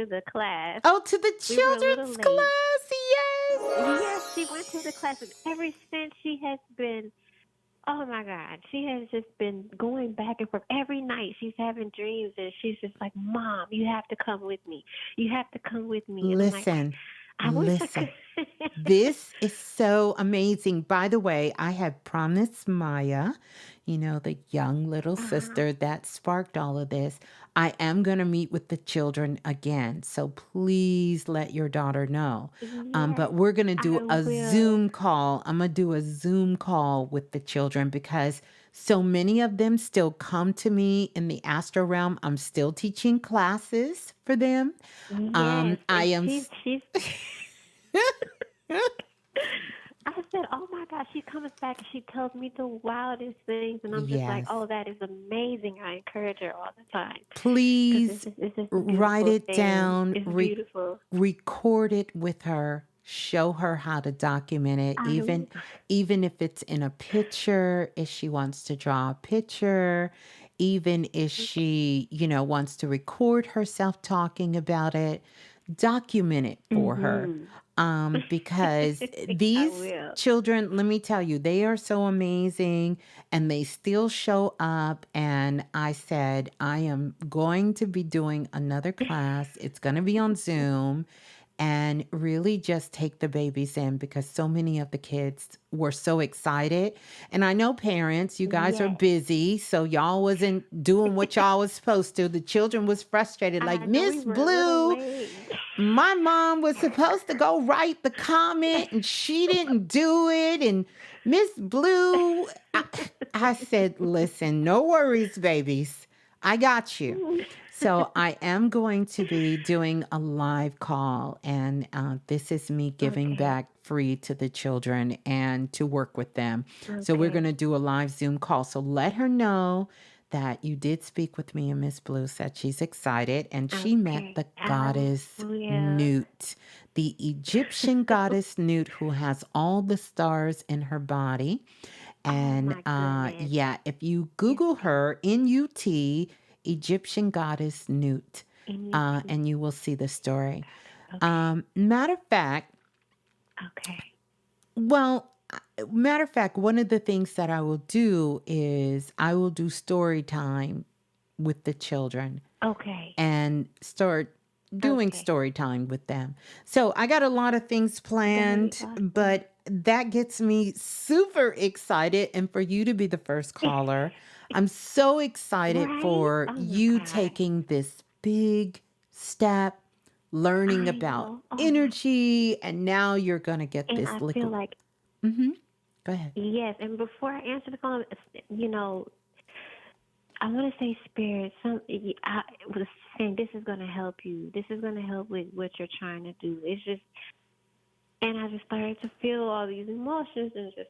the class. Oh, to the We were a little children's late. class. Yes. Yes, she went to the class, and ever since she has been, oh my God, she has just been going back and forth. Every night she's having dreams, and she's just like, Mom, you have to come with me. You have to come with me. And I'm like, Listen, I wish I listen. could. This is so amazing. By the way, I had promised Maya, the young little Uh-huh. sister that sparked all of this. I am going to meet with the children again. So please let your daughter know. But Yes, we're going to do I a will. Zoom call. I'm going to do a Zoom call with the children because so many of them still come to me in the astro realm. I'm still teaching classes for them. Yes, I and am. she's I said, "Oh my God!" She comes back and she tells me the wildest things, and I'm just like, Yes. "Oh, that is amazing!" I encourage her all the time because Please it's just a write beautiful it thing. down, It's beautiful. record it with her, show her how to document it, I even if it's in a picture, if she wants to draw a picture, even if she, wants to record herself talking about it, document it for her. mhm. Because I these will. children, let me tell you, they are so amazing and they still show up. And I said, I am going to be doing another class. It's going to be on Zoom and really just take the babies in because so many of the kids were so excited. And I know parents, you guys are Yes, busy, so y'all wasn't doing what y'all was supposed to. The children was frustrated like, I know we Miss were a little Blue, late. my mom was supposed to go write the comment and she didn't do it. And Miss Blue, I said, listen, no worries, babies. I got you. So I am going to be doing a live call, and this is me giving Okay, back free to the children and to work with them. So we're going okay, to do a live Zoom call. So let her know that you did speak with me, and Miss Blue said she's excited, and she met okay. the I goddess will. Newt, the Egyptian goddess Newt, who has all the stars in her body. Oh And my goodness. yeah, if you Yes, Google her, Nut, Egyptian goddess Newt, in UT. and you will see the story. Okay. Matter of fact, Okay. well, matter of fact, one of the things that I will do is I will do story time with the children Okay. and start doing Okay. story time with them. So I got a lot of things That'll be planned, awesome. but that gets me super excited. And for you to be the first caller, I'm so excited Right? for Oh my you God. taking this big step, learning I about know. Oh my. energy, and now you're going to get And this I feel liquid. like, Mm-hmm. Go ahead. yes. And before I answer the phone, you know, I want to say spirit. I was saying this is going to help you. This is going to help with what you're trying to do. It's just, and I just started to feel all these emotions and just,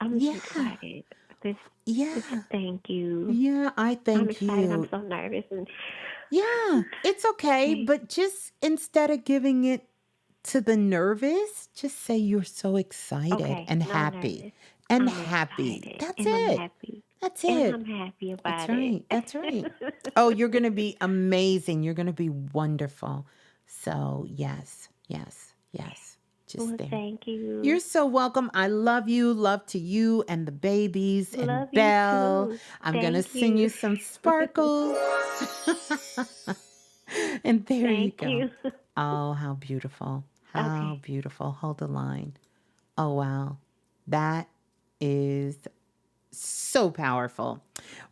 I'm just Yeah. excited. This, this, Yeah. thank you. Yeah. I I'm thank excited. I'm you. so nervous and Yeah, it's okay, thank. but just instead of giving it to the nervous, just say you're so excited Okay, and no happy. nervous. And I'm happy. excited That's and I'm it. happy. That's And it. I'm happy That's about it. right. That's right. Oh, you're going to be amazing. You're going to be wonderful. So, yes, yes, yes. Just Well, there. thank You're you. so welcome. I love you. Love to you and the babies and Love you Belle. too. I'm going to Thank send you you. some sparkles. And there you Thank go. you. Oh, how beautiful. How Okay. beautiful. Hold the line. Oh, wow. That is so powerful.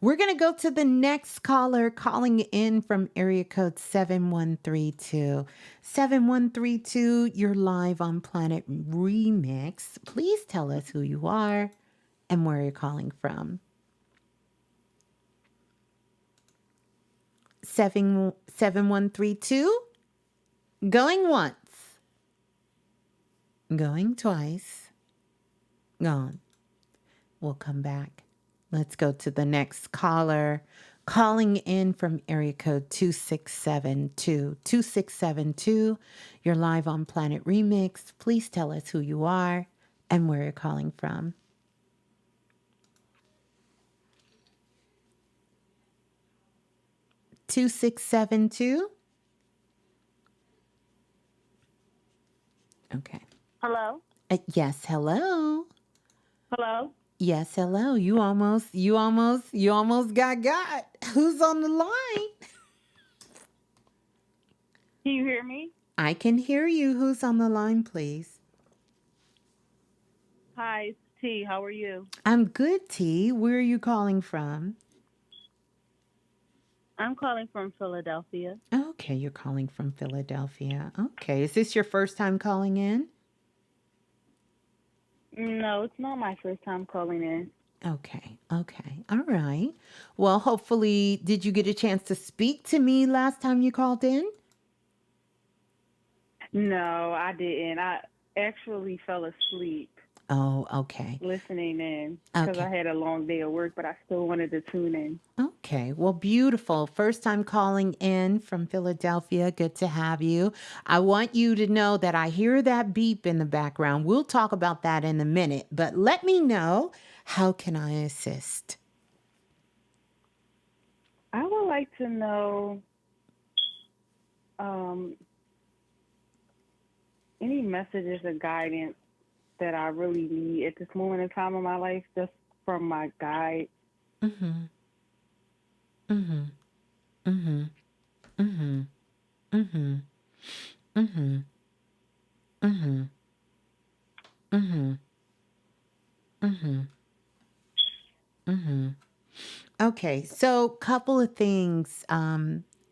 We're going to go to the next caller calling in from area code 7132. 7132, you're live on Planet Remix. Please tell us who you are and where you're calling from. 7132, going once, going twice, gone. We'll come back. Let's go to the next caller. Calling in from area code 2672. 2672. You're live on Planet Remix. Please tell us who you are and where you're calling from. 2672. Okay. Hello? Yes, hello. Hello? Yes, hello. You almost got. Who's on the line? Can you hear me? I can hear you. Who's on the line, please? Hi, it's T. How are you? I'm good, T. Where are you calling from? I'm calling from Philadelphia. Okay, you're calling from Philadelphia. Okay, is this your first time calling in? No, it's not my first time calling in. Okay, all right. Well, hopefully, did you get a chance to speak to me last time you called in? No, I didn't. I actually fell asleep Oh, okay. listening in because I Okay. had a long day of work, but I still wanted to tune in. Okay. Well, beautiful. First time calling in from Philadelphia. Good to have you. I want you to know that I hear that beep in the background. We'll talk about that in a minute, but let me know, how can I assist? I would like to know um, any messages or guidance that I really need at this moment in time of my life, just from my guide. Mm-hmm. Mm-hmm. Mm-hmm. Mm-hmm. Mm-hmm. Mm-hmm. Mm-hmm. Mm-hmm. Mm-hmm. Mm-hmm. Okay, so couple of things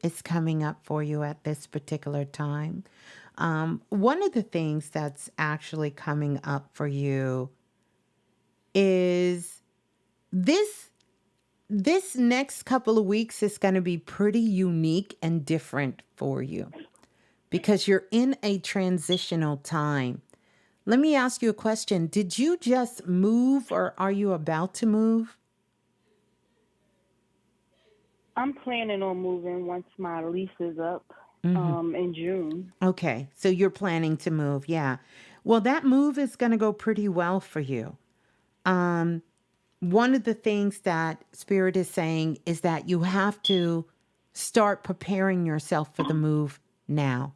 is coming up for you at this particular time. One of the things that's actually coming up for you is this this next couple of weeks is going to be pretty unique and different for you because you're in a transitional time. Let me ask you a question. Did you just move or are you about to move? I'm planning on moving once my lease is up Mm-hmm. in June. Okay, so you're planning to move, yeah. Well, that move is going to go pretty well for you. Um, One of the things that Spirit is saying is that you have to start preparing yourself for the move now.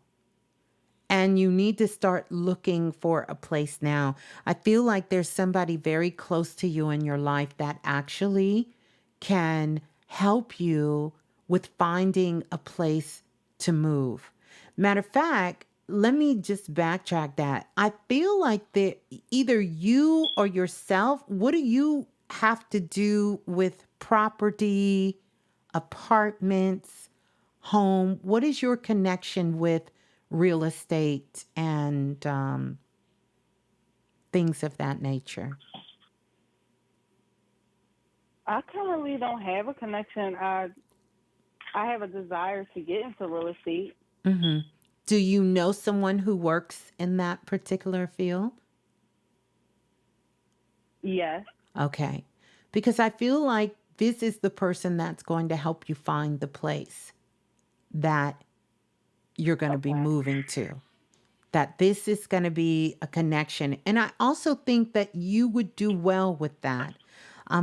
And you need to start looking for a place now. I feel like there's somebody very close to you in your life that actually can help you with finding a place to move. Matter of fact, let me just backtrack that. I feel like that either you or yourself, what do you have to do with property, apartments, home? What is your connection with real estate and things of that nature? I currently don't have a connection. I have a desire to get into real estate. Hmm. Do you know someone who works in that particular field? Yes. Okay. Because I feel like this is the person that's going to help you find the place that you're going to be Okay. moving to. That this is going to be a connection. And I also think that you would do well with that.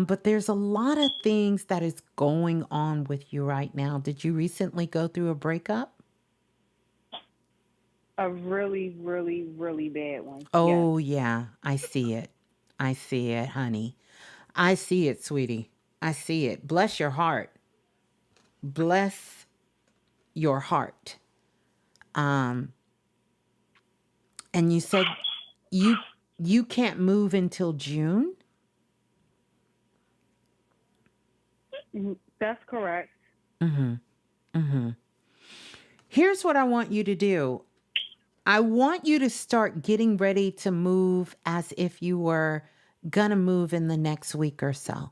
But there's a lot of things that is going on with you right now. Did you recently go through a breakup? A really, really, really bad one. Yes. Oh, yeah. I see it. I see it, honey. I see it, sweetie. I see it. Bless your heart. Bless your heart. Um, and you said you you can't move until June? That's correct. Mm-hmm. Mm-hmm. Here's what I want you to do. I want you to start getting ready to move as if you were gonna move in the next week or so.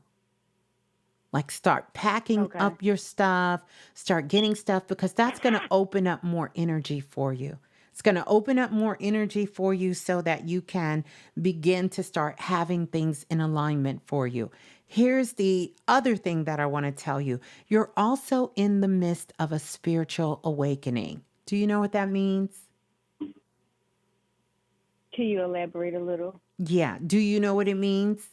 Like start packing Okay. up your stuff, start getting stuff because that's going to open up more energy for you. It's going to open up more energy for you so that you can begin to start having things in alignment for you. Here's the other thing that I want to tell you. You're also in the midst of a spiritual awakening. Do you know what that means? Can you elaborate a little? Yeah. Do you know what it means?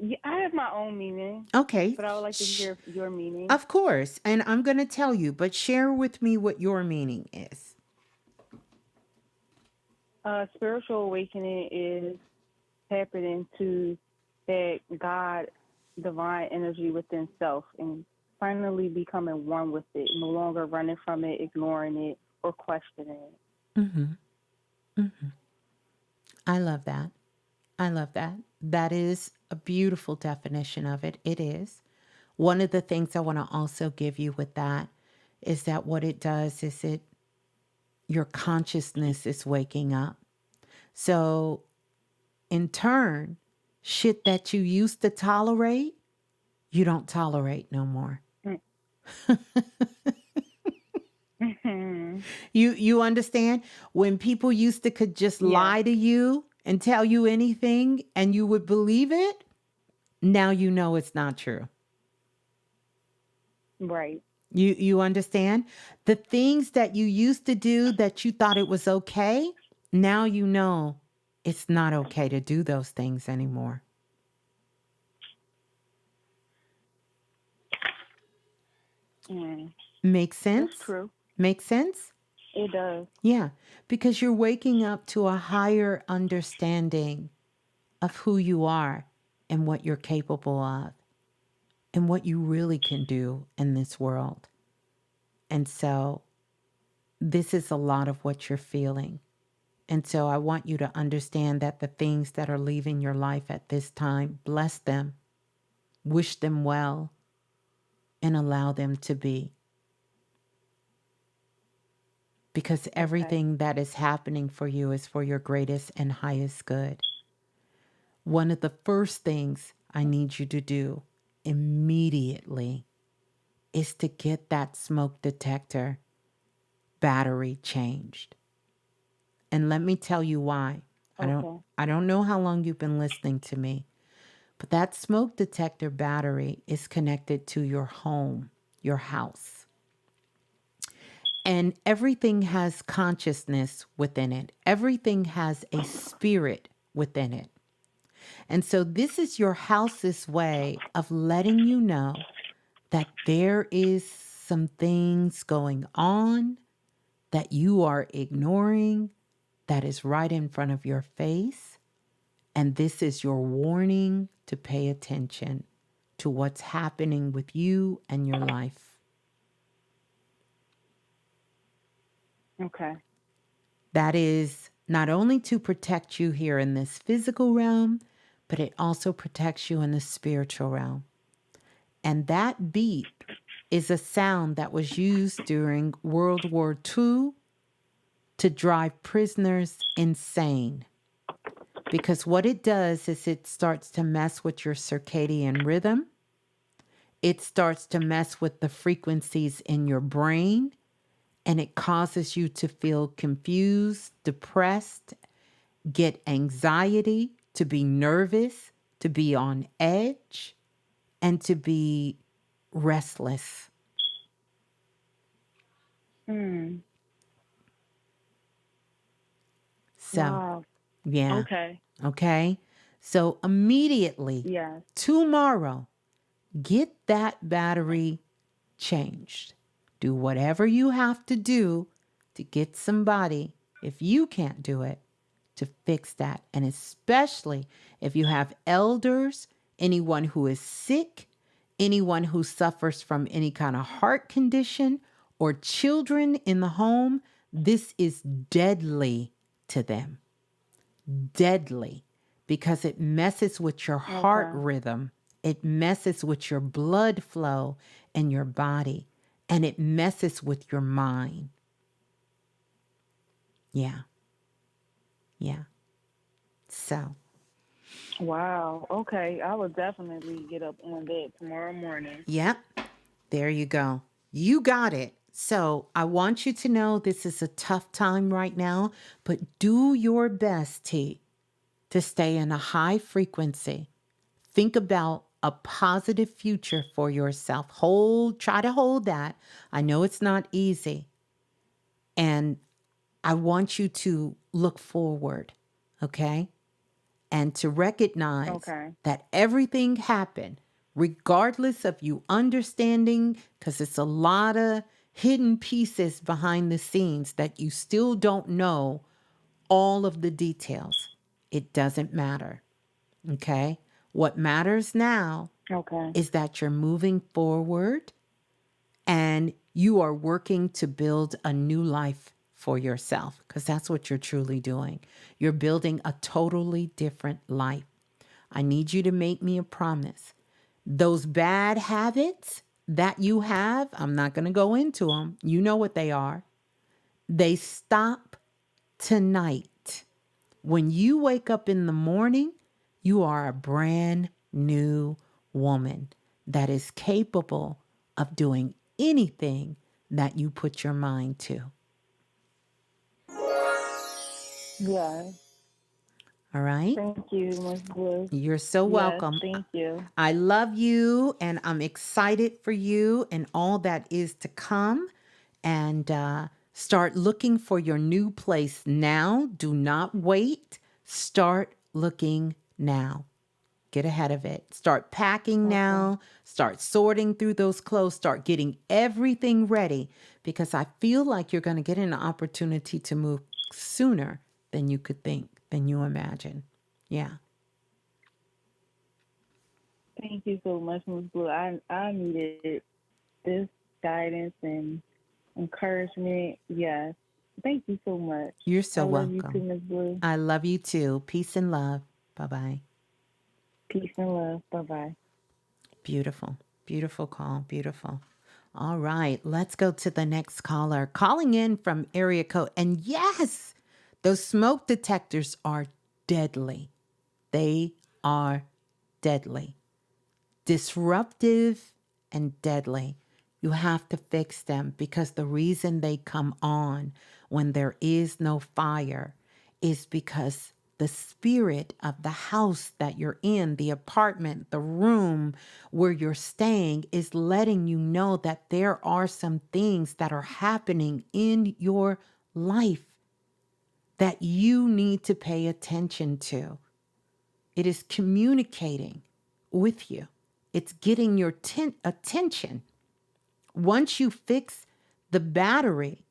Yeah, I have my own meaning, Okay. but I would like to hear your meaning. Of course. And I'm going to tell you, but share with me what your meaning is. Spiritual awakening is tapping into that God, divine energy within self, and finally becoming one with it, no longer running from it, ignoring it, or questioning it. Mm-hmm. Mm-hmm. I love that. I love that. That is a beautiful definition of it. It is. One of the things I want to also give you with that is that what it does is your consciousness is waking up. So in turn, shit that you used to tolerate, you don't tolerate no more. Mm-hmm. You understand? When people used to could just Yes, lie to you and tell you anything and you would believe it, now you know it's not true. right. You understand? The things that you used to do that you thought it was okay, now you know it's not okay to do those things anymore. Mm. Make That's sense? true. Make sense? It does. Yeah, because you're waking up to a higher understanding of who you are and what you're capable of and what you really can do in this world. And so this is a lot of what you're feeling. And so I want you to understand that the things that are leaving your life at this time, bless them, wish them well, and allow them to be. Because Okay. everything that is happening for you is for your greatest and highest good. One of the first things I need you to do immediately is to get that smoke detector battery changed. And let me tell you why. I don't Okay. I don't know how long you've been listening to me, but that smoke detector battery is connected to your home, your house. And everything has consciousness within it. Everything has a spirit within it. And so this is your house's way of letting you know that there is some things going on that you are ignoring that is right in front of your face. And this is your warning to pay attention to what's happening with you and your life. Okay. That is not only to protect you here in this physical realm, but it also protects you in the spiritual realm. And that beep is a sound that was used during World War II to drive prisoners insane. Because what it does is it starts to mess with your circadian rhythm. It starts to mess with the frequencies in your brain, and it causes you to feel confused, depressed, get anxiety, to be nervous, to be on edge, and to be restless. So, Wow. yeah, Okay. okay. So immediately Yes. tomorrow, get that battery changed. Do whatever you have to do to get somebody, if you can't do it, to fix that. And especially if you have elders, anyone who is sick, anyone who suffers from any kind of heart condition, or children in the home, this is deadly to them. Deadly, because it messes with your heart Okay. rhythm. It messes with your blood flow and your body, and it messes with your mind. Yeah. Yeah. So, Wow. Okay. I will definitely get up on that tomorrow morning. yep. There you go. You got it. So I want you to know this is a tough time right now, but do your best, T, to stay in a high frequency. Think about a positive future for yourself. Try to hold that. I know it's not easy. And I want you to look forward, okay? And to recognize Okay. that everything happened, regardless of you understanding, because it's a lot of hidden pieces behind the scenes that you still don't know all of the details. It doesn't matter, okay? What matters now Okay. is that you're moving forward and you are working to build a new life for yourself, because that's what you're truly doing. You're building a totally different life. I need you to make me a promise. Those bad habits that you have, I'm not going to go into them. You know what they are. They stop tonight. When you wake up in the morning, you are a brand new woman that is capable of doing anything that you put your mind to. Yes. All right? Thank you, Ms.Blue. You're so Yes. welcome. Thank you. I love you and I'm excited for you and all that is to come. And start looking for your new place now. Do not wait. Start looking now. Get ahead of it. Start packing now. Start sorting through those clothes. Start getting everything ready, because I feel like you're going to get an opportunity to move sooner than you could think, than you imagine. Yeah. Thank you so much, Ms.Blue. I needed this guidance and encouragement. Yes. Thank you so much. You're I so love you too, welcome. Ms.Blue. I love you too. Peace and love. Bye-bye. Peace and love. Bye-bye. Beautiful. Beautiful call. Beautiful. All right. Let's go to the next caller. Calling in from area code. And yes, those smoke detectors are deadly. They are deadly. Disruptive and deadly. You have to fix them, because the reason they come on when there is no fire is because the spirit of the house that you're in, the apartment, the room where you're staying, is letting you know that there are some things that are happening in your life that you need to pay attention to. It is communicating with you. It's getting your attention. Once you fix the battery,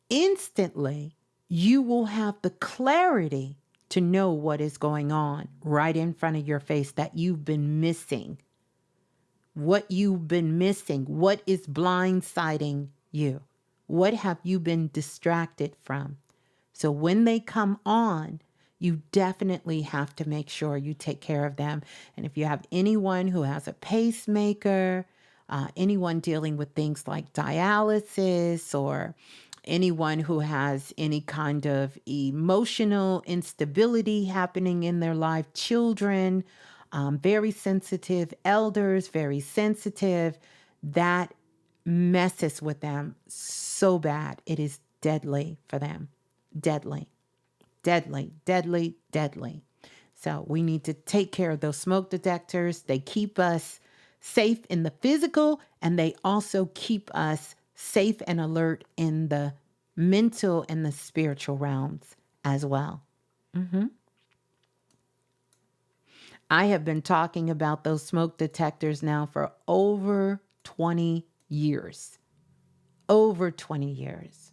instantly you will have the clarity to know what is going on right in front of your face that you've been missing. What you've been missing, what is blindsiding you? What have you been distracted from? So when they come on, you definitely have to make sure you take care of them. And if you have anyone who has a pacemaker, anyone dealing with things like dialysis, or anyone who has any kind of emotional instability happening in their life, children, very sensitive, elders, very sensitive, that messes with them so bad. It is deadly for them. Deadly, deadly, deadly, deadly. So we need to take care of those smoke detectors. They keep us safe in the physical, and they also keep us safe and alert in the mental and the spiritual realms as well. I have been talking about those smoke detectors now for over 20 years. Over 20 years.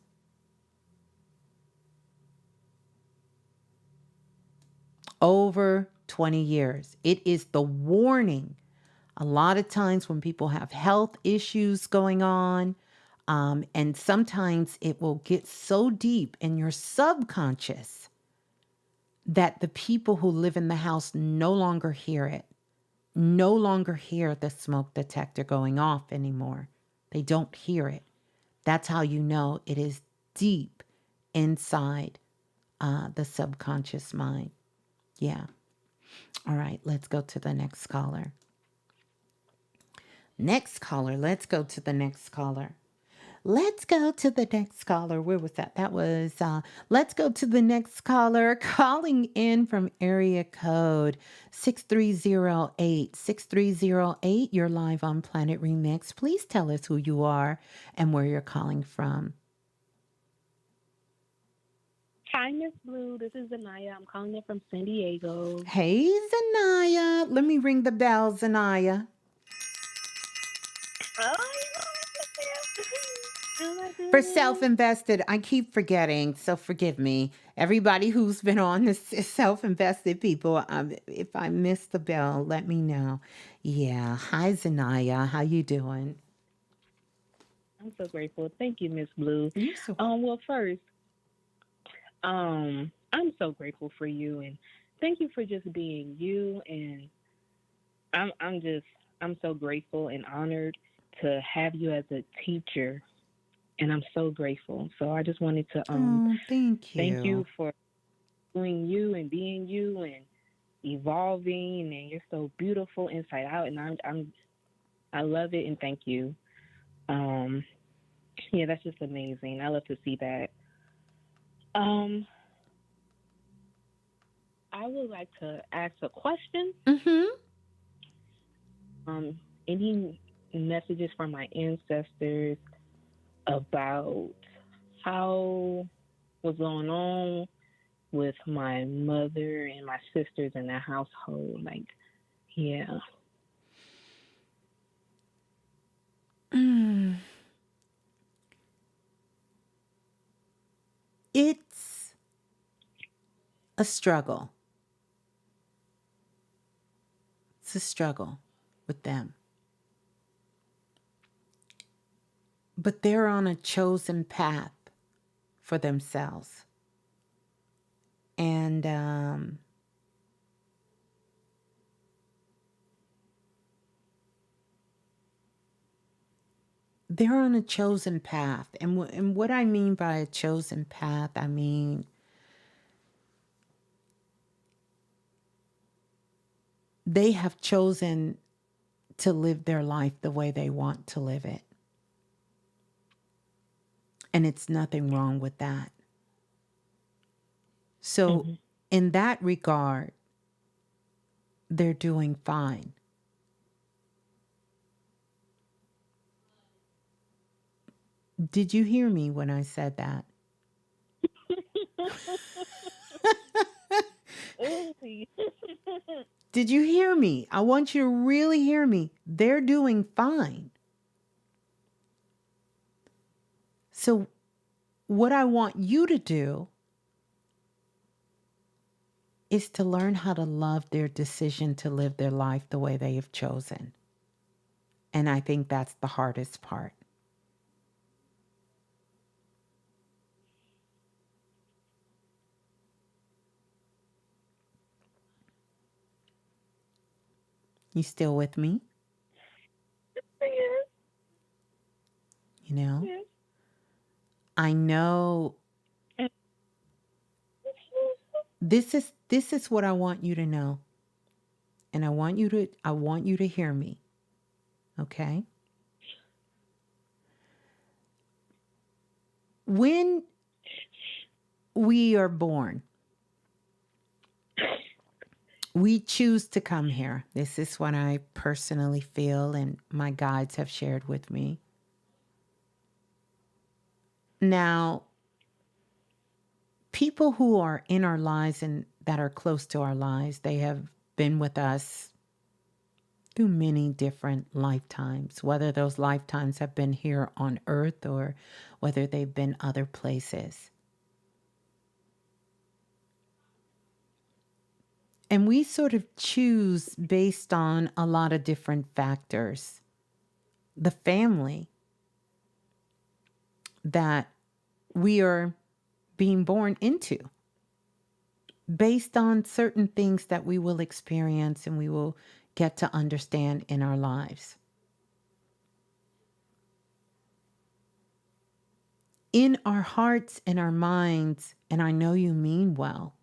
Over 20 years. It is the warning. A lot of times when people have health issues going on, and sometimes it will get so deep in your subconscious that the people who live in the house no longer hear it, no longer hear the smoke detector going off anymore. They don't hear it. That's how you know it is deep inside the subconscious mind. Yeah. All right, let's go to the next caller. Next caller, let's go to the next caller. Let's go to the next caller. Where was that? That was, let's go to the next caller calling in from area code 6308. 6308, you're live on Planet Remix. Please tell us who you are and where you're calling from. Hi, Ms.Blue. This is Zayah. I'm calling in from San Diego. Hey, Zanaya. Let me ring the bell, Zanaya. Oh my For goodness. self-invested, I keep forgetting, so forgive me. Everybody who's been on this is self-invested people. If I miss the bell, let me know. Yeah. Hi, Zanaya. How you doing? I'm so grateful. Thank you, Miss Blue. You so. Well, first, I'm so grateful for you, and thank you for just being you. And I'm so grateful and honored to have you as a teacher, and I'm so grateful. So I just wanted to Thank thank you you. for doing you and being you and evolving, and you're so beautiful inside out, and I love it, and thank you. Yeah, that's just amazing. I love to see that. Um, I would like to ask a question. Mm-hmm. Any messages from my ancestors about how was going on with my mother and my sisters in the household? Like, yeah. It's a struggle. It's a struggle with them. But they're on a chosen path for themselves. And they're on a chosen path. And what I mean by a chosen path, I mean they have chosen to live their life the way they want to live it. And it's nothing wrong with that. So, in that regard, they're doing fine. Did you hear me when I said that? Did you hear me? I want you to really hear me. They're doing fine. So, what I want you to do is to learn how to love their decision to live their life the way they have chosen. And I think that's the hardest part. You still with me? Yeah. You know? Yeah. I know And- this is what I want you to know. And I want you to hear me. Okay? When we are born, we choose to come here. This is what I personally feel and my guides have shared with me. Now, people who are in our lives and that are close to our lives, they have been with us through many different lifetimes, whether those lifetimes have been here on earth or whether they've been other places. And we sort of choose based on a lot of different factors. The family that we are being born into, based on certain things that we will experience and we will get to understand in our lives. In our hearts and our minds, and I know you mean well,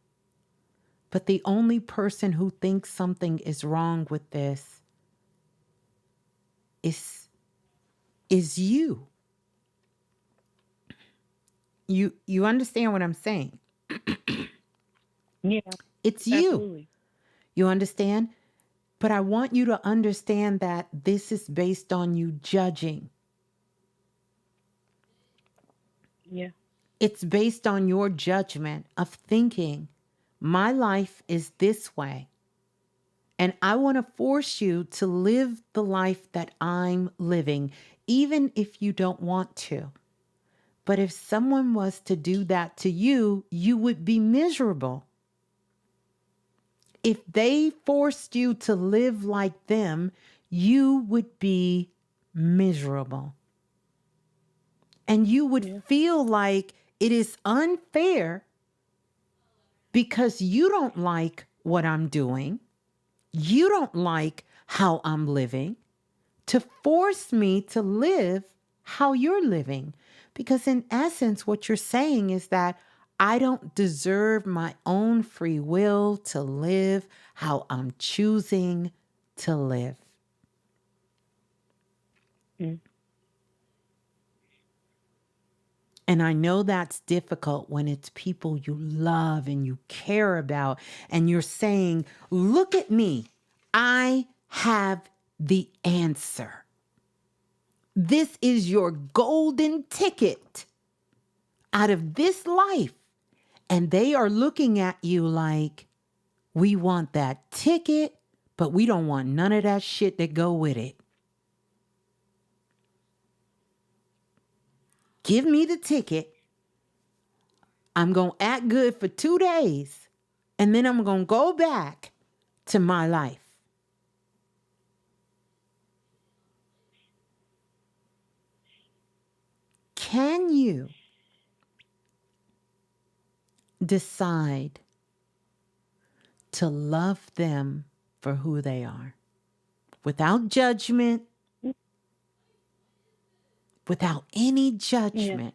but the only person who thinks something is wrong with this is you. You understand what I'm saying? Yeah, It's you. absolutely. You understand? But I want you to understand that this is based on you judging. Yeah. It's based on your judgment of thinking, my life is this way. And I want to force you to live the life that I'm living, even if you don't want to. But if someone was to do that to you, you would be miserable. If they forced you to live like them, you would be miserable. And you would feel like it is unfair because you don't like what I'm doing. You don't like how I'm living, to force me to live how you're living. Because in essence, what you're saying is that I don't deserve my own free will to live how I'm choosing to live. Mm. And I know that's difficult when it's people you love and you care about, and you're saying, look at me, I have the answer. This is your golden ticket out of this life. And they are looking at you like, we want that ticket, but we don't want none of that shit that go with it. Give me the ticket. I'm going to act good for 2 days, and then I'm going to go back to my life. Can you decide to love them for who they are without judgment, without any judgment,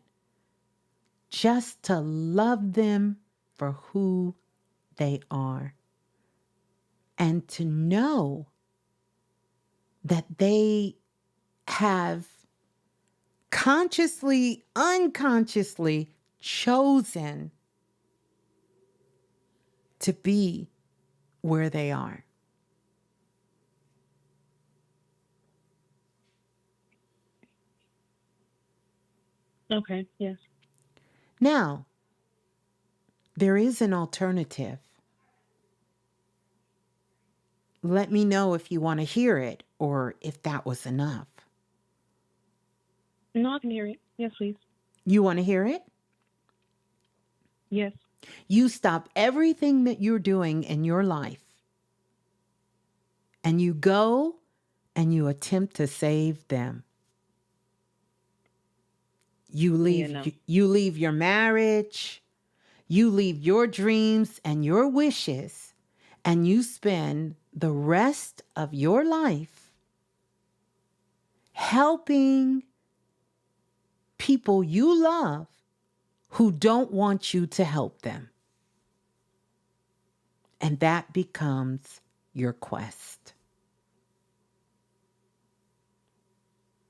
just to love them for who they are, and to know that they have consciously, unconsciously chosen to be where they are. Okay. Yes. Now, there is an alternative. Let me know if you want to hear it or if that was enough. No, I can hear it. Yes, please. You want to hear it? Yes. You stop everything that you're doing in your life and you go and you attempt to save them. You Yeah, leave no. you leave your marriage, you leave your dreams and your wishes, and you spend the rest of your life helping people you love who don't want you to help them. And that becomes your quest.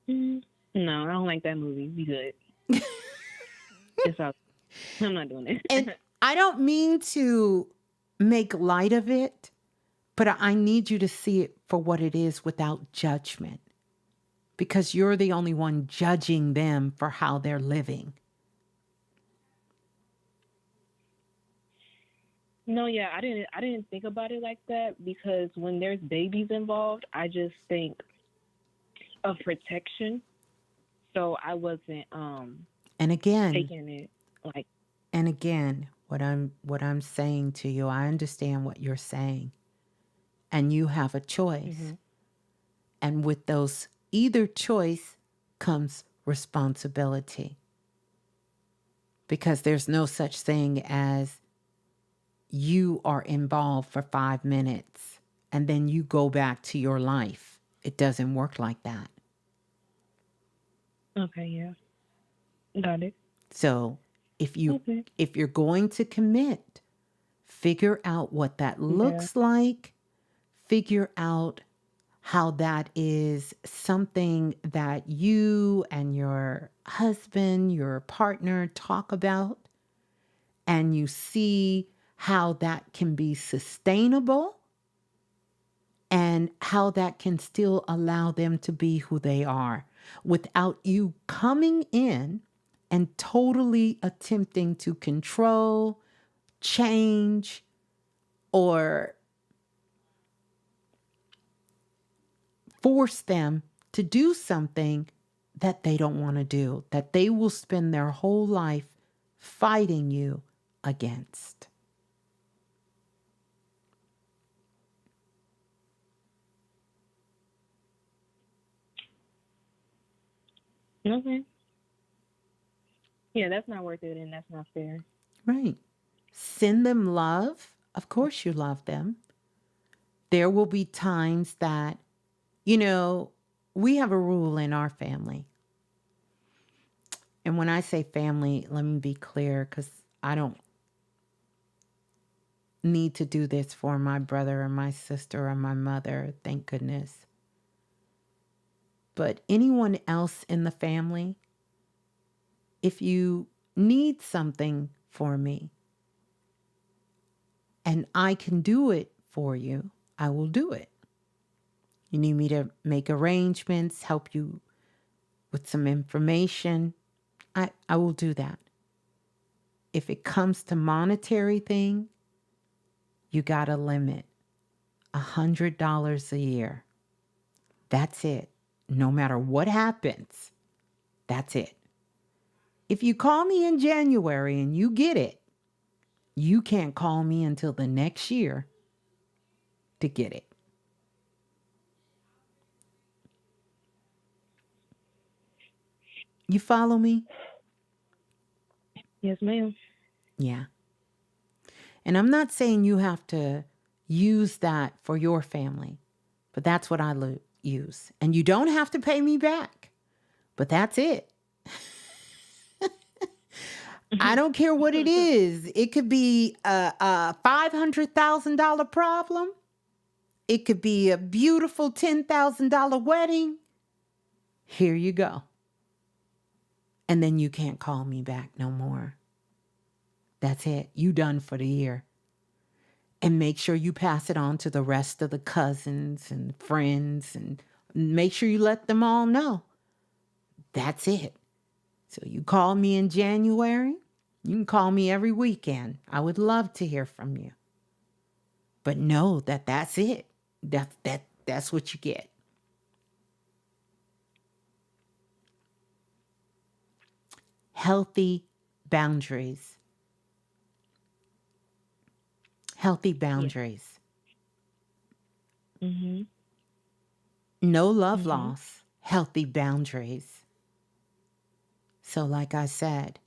No, I don't like that movie. We good. It's all. I'm not doing it. And I don't mean to make light of it, but I need you to see it for what it is without judgment, because you're the only one judging them for how they're living. No, yeah, I didn't think about it like that, because when there's babies involved, I just think of protection. So I wasn't And again, taking it like. what I'm saying to you, I understand what you're saying. And you have a choice. Mm-hmm. And with those either choice comes responsibility. Because there's no such thing as you are involved for 5 minutes and then you go back to your life. It doesn't work like that. Okay, yeah. Got it. So if you're going to commit, figure out what that looks like, figure out how that is something that you and your husband, your partner talk about, and you see how that can be sustainable and how that can still allow them to be who they are without you coming in and totally attempting to control, change, or force them to do something that they don't want to do, that they will spend their whole life fighting you against. Okay. Yeah, that's not worth it, and that's not fair. Right. Send them love. Of course you love them. There will be times that, we have a rule in our family. And when I say family, let me be clear, because I don't need to do this for my brother or my sister or my mother, thank goodness. But anyone else in the family, if you need something for me and I can do it for you, I will do it. You need me to make arrangements, help you with some information, I will do that. If it comes to monetary thing, you got a limit. $100 a year. That's it. No matter what happens, that's it. If you call me in January and you get it, you can't call me until the next year to get it. You follow me? Yes, ma'am. Yeah. And I'm not saying you have to use that for your family, but that's what I use. And you don't have to pay me back, but that's it. I don't care what it is. It could be a $500,000 problem. It could be a beautiful $10,000 wedding. Here you go. And then you can't call me back no more. That's it. You done for the year. And make sure you pass it on to the rest of the cousins and friends, and make sure you let them all know. That's it. So you call me in January. You can call me every weekend. I would love to hear from you. But know that that's it. That's what you get. healthy boundaries. Healthy boundaries. Mhm. No love Mhm. loss, healthy boundaries. So, like I said,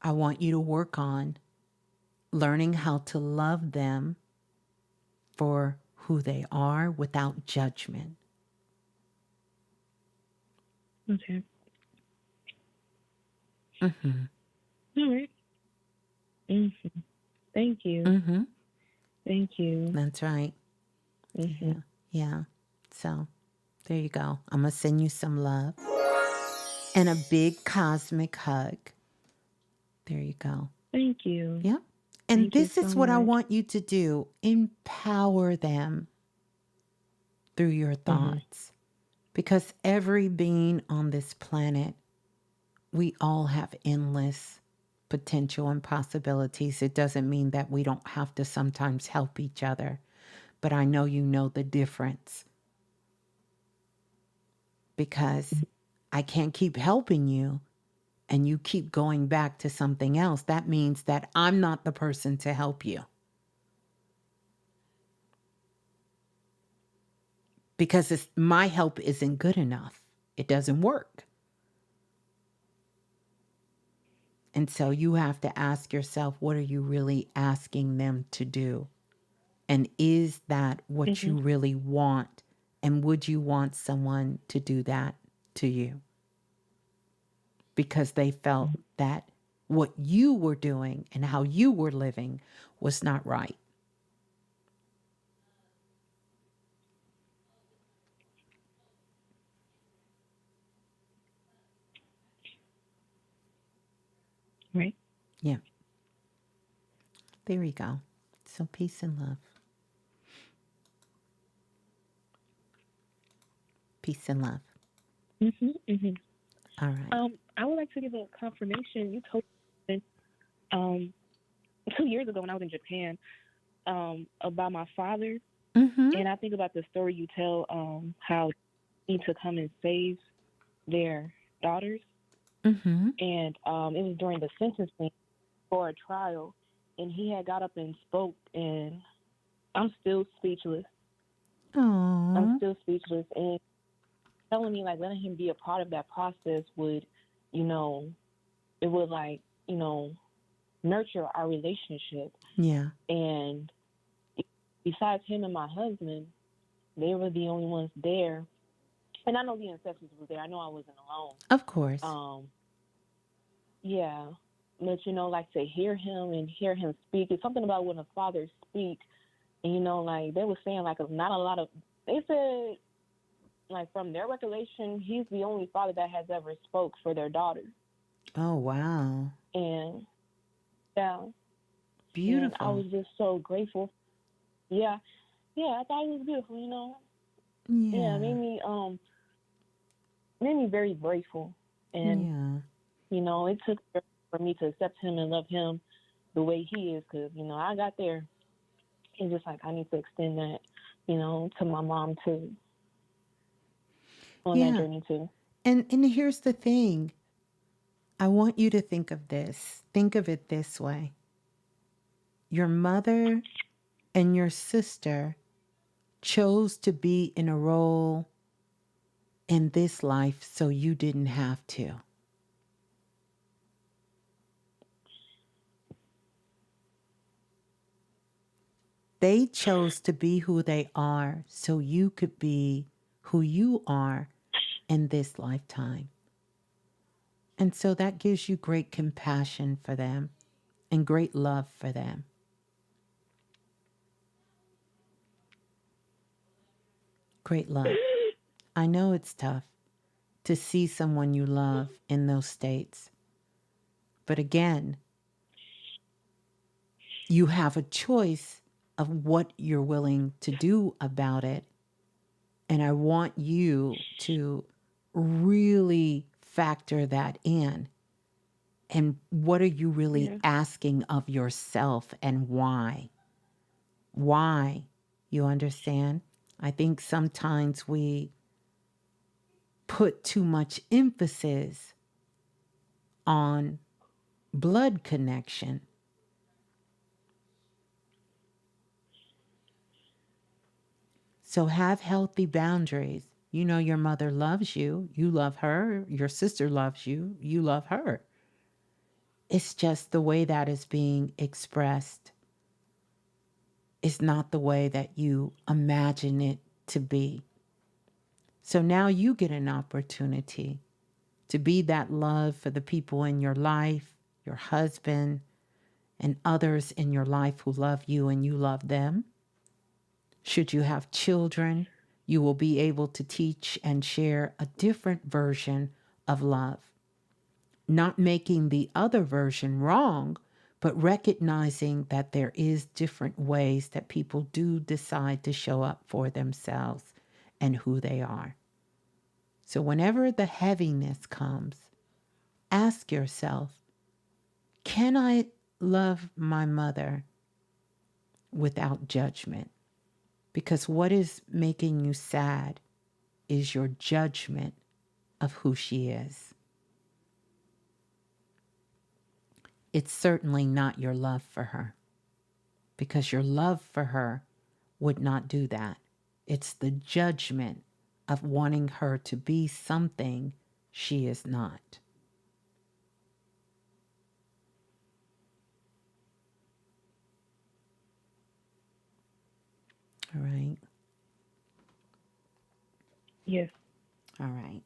I want you to work on learning how to love them for who they are without judgment. Okay. Mm-hmm. All right. Mhm. Thank you. Mm-hmm. Thank you. That's right. Mhm. Yeah. Yeah. So there you go. I'm going to send you some love and a big cosmic hug. There you go. Thank you. Yeah. And Thank you this so is what I much. want you to do. Empower them through your Mhm. thoughts. Because every being on this planet, we all have endless potential and possibilities. It doesn't mean that we don't have to sometimes help each other. But I know you know the difference. Because I can't keep helping you and you keep going back to something else. That means that I'm not the person to help you. Because my help isn't good enough. It doesn't work. And so you have to ask yourself, what are you really asking them to do? And is that what you Mhm. really want? And would you want someone to do that to you? Because they felt that what you were doing and how you were living was not right. Right. Yeah. There you go. So peace and love. Peace and love. Mhm. Mhm. All right. I would like to give a confirmation. You told me 2 years ago when I was in Japan about my father, Mm-hmm. and I think about the story you tell how they need to come and save their daughters, Mm-hmm. and it was during the sentencing for a trial, and he had got up and spoke, and I'm still speechless. I'm Oh. still speechless, and telling me like letting him be a part of that process would, you know, it would like, nurture our relationship. Yeah. And besides him and my husband, they were the only ones there. And I know the ancestors was there. I know I wasn't alone. Of course. Yeah, but like to hear him and hear him speak. It's something about when a father speaks, and like they were saying, like not a lot of. They said, like from their recollection, he's the only father that has ever spoke for their daughter. Oh, wow. And yeah, and I Beautiful. was just so grateful. Yeah, yeah, I thought it was beautiful. Yeah, Yeah. made me very grateful. And Yeah. it took for me to accept him and love him the way he is, because I got there. It's just like I need to extend that, to my mom too, on that Yeah. journey too. And here's the thing. I want you to think of this. Think of it this way. Your mother and your sister chose to be in a role in this life so you didn't have to. They chose to be who they are so you could be who you are in this lifetime. And so that gives you great compassion for them and great love for them. Great love. I know it's tough to see someone you love in those states. But again, you have a choice of what you're willing to do about it. And I want you to really factor that in. And what are you really Yeah. asking of yourself and why? Why? You understand? I think sometimes we put too much emphasis on blood connection. So have healthy boundaries. You know your mother loves you. You love her. Your sister loves you. You love her. It's just the way that is being expressed is not the way that you imagine it to be. So now you get an opportunity to be that love for the people in your life, your husband, and others in your life who love you and you love them. Should you have children, you will be able to teach and share a different version of love. Not making the other version wrong, but recognizing that there is different ways that people do decide to show up for themselves and who they are. So whenever the heaviness comes, ask yourself, can I love my mother without judgment? Because what is making you sad is your judgment of who she is. It's certainly not your love for her, because your love for her would not do that. It's the judgment of wanting her to be something she is not. All right. Yes. All right.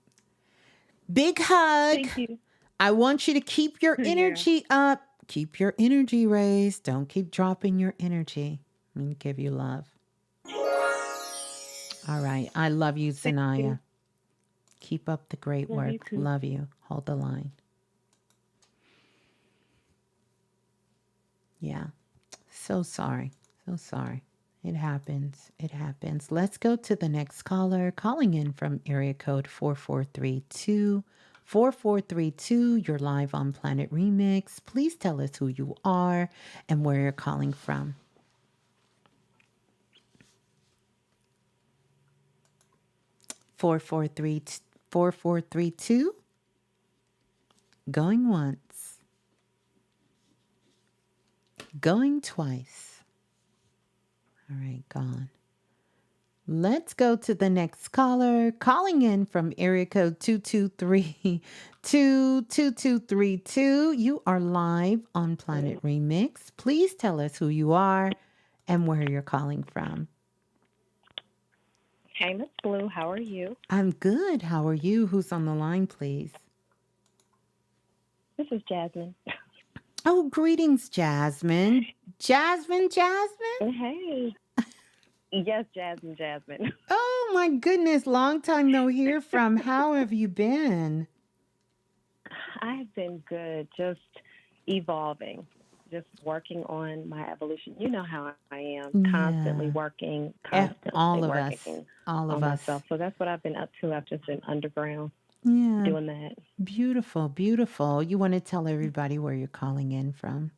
Big hug. Thank you. I want you to keep your Yeah. energy up. Keep your energy raised. Don't keep dropping your energy. I'm going to give you love. All right. I love you, Zayah. Keep up the great Love you work. too. Love you. Hold the line. Yeah. So sorry. So sorry. It happens. It happens. Let's go to the next caller. Calling in from area code 4432. 4432, you're live on Planet Remix. Please tell us who you are and where you're calling from. 4432. Going once. Going twice. All right, gone. Let's go to the next caller. Calling in from area code 223 2232. You are live on Planet Remix. Please tell us who you are and where you're calling from. Hey, Ms.Blue, how are you? I'm good. How are you? Who's on the line, please? This is Jasmine. Oh, greetings, Jasmine. Jasmine? Hey. Yes, Jasmine. Oh, my goodness. Long time no hear from. How have you been? I've been good, just evolving, just working on my evolution. You know how I am, constantly Yeah. working, All constantly of us. working All of on us. myself. So that's what I've been up to. I've just been underground Yeah. doing that. Beautiful, beautiful. You want to tell everybody where you're calling in from?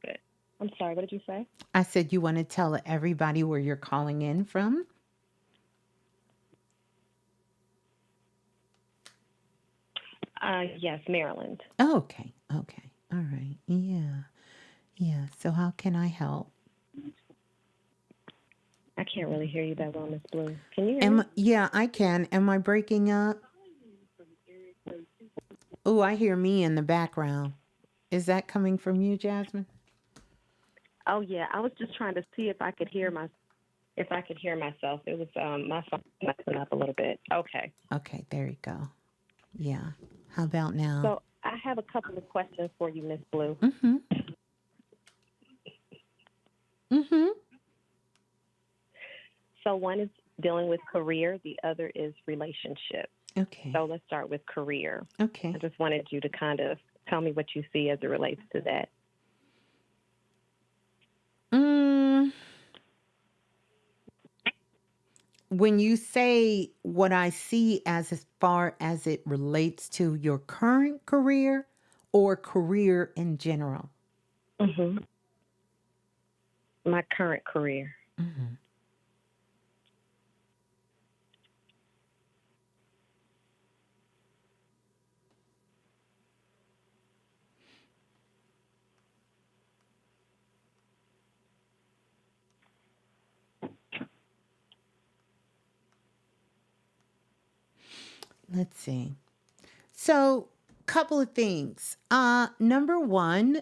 Good. I'm sorry, what did you say? I said you want to tell everybody where you're calling in from? Yes, Maryland. Oh, okay. Okay. All right. Yeah. Yeah. So how can I help? I can't really hear you that well, Ms.Blue. Can you hear me? Yeah, I can. Am I breaking up? Oh, I hear me in the background. Is that coming from you, Jasmine? Oh yeah, I was just trying to see if I could hear myself. It was my phone messing up a little bit. Okay. Okay, there you go. Yeah. How about now? So I have a couple of questions for you, Miss Blue. Mm-hmm. Mm-hmm. So one is dealing with career, the other is relationship. Okay. So let's start with career. Okay. I just wanted you to kind of tell me what you see as it relates to that. When you say what I see as far as it relates to your current career or career in general? Mm-hmm. My current career. Mm-hmm. Let's see. So, couple of things. Number one,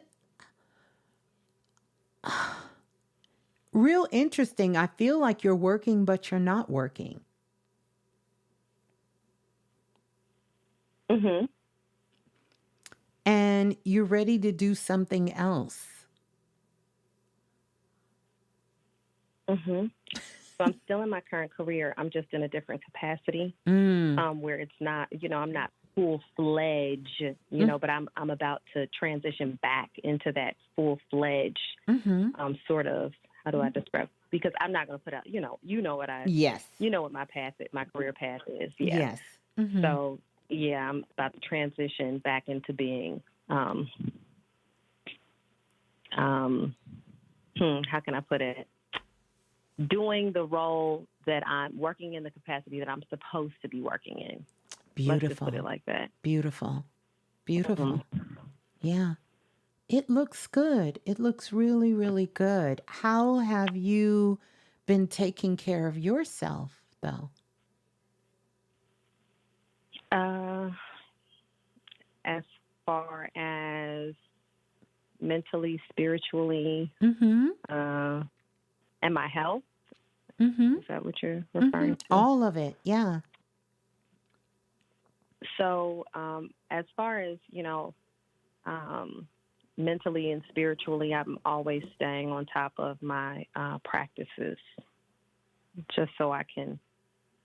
real interesting. I feel like you're working, but you're not working. Mm-hmm. And you're ready to do something else. Mm-hmm. So I'm still in my current career. I'm just in a different capacity, where it's not, I'm not full fledged, but I'm about to transition back into that full fledged, sort of. How do I describe? Because I'm not going to put out, Yes. what my career path is. Yeah. Yes. Mm-hmm. So yeah, I'm about to transition back into being, how can I put it? Doing the role that I'm working in, the capacity that I'm supposed to be working in. Beautiful. Let's just put it like that. Beautiful. Yeah. It looks good. It looks really, really good. How have you been taking care of yourself, though? As far as mentally, spiritually, and my health. Is that what you're referring to? All of it, yeah. So, as far as, mentally and spiritually, I'm always staying on top of my practices just so I can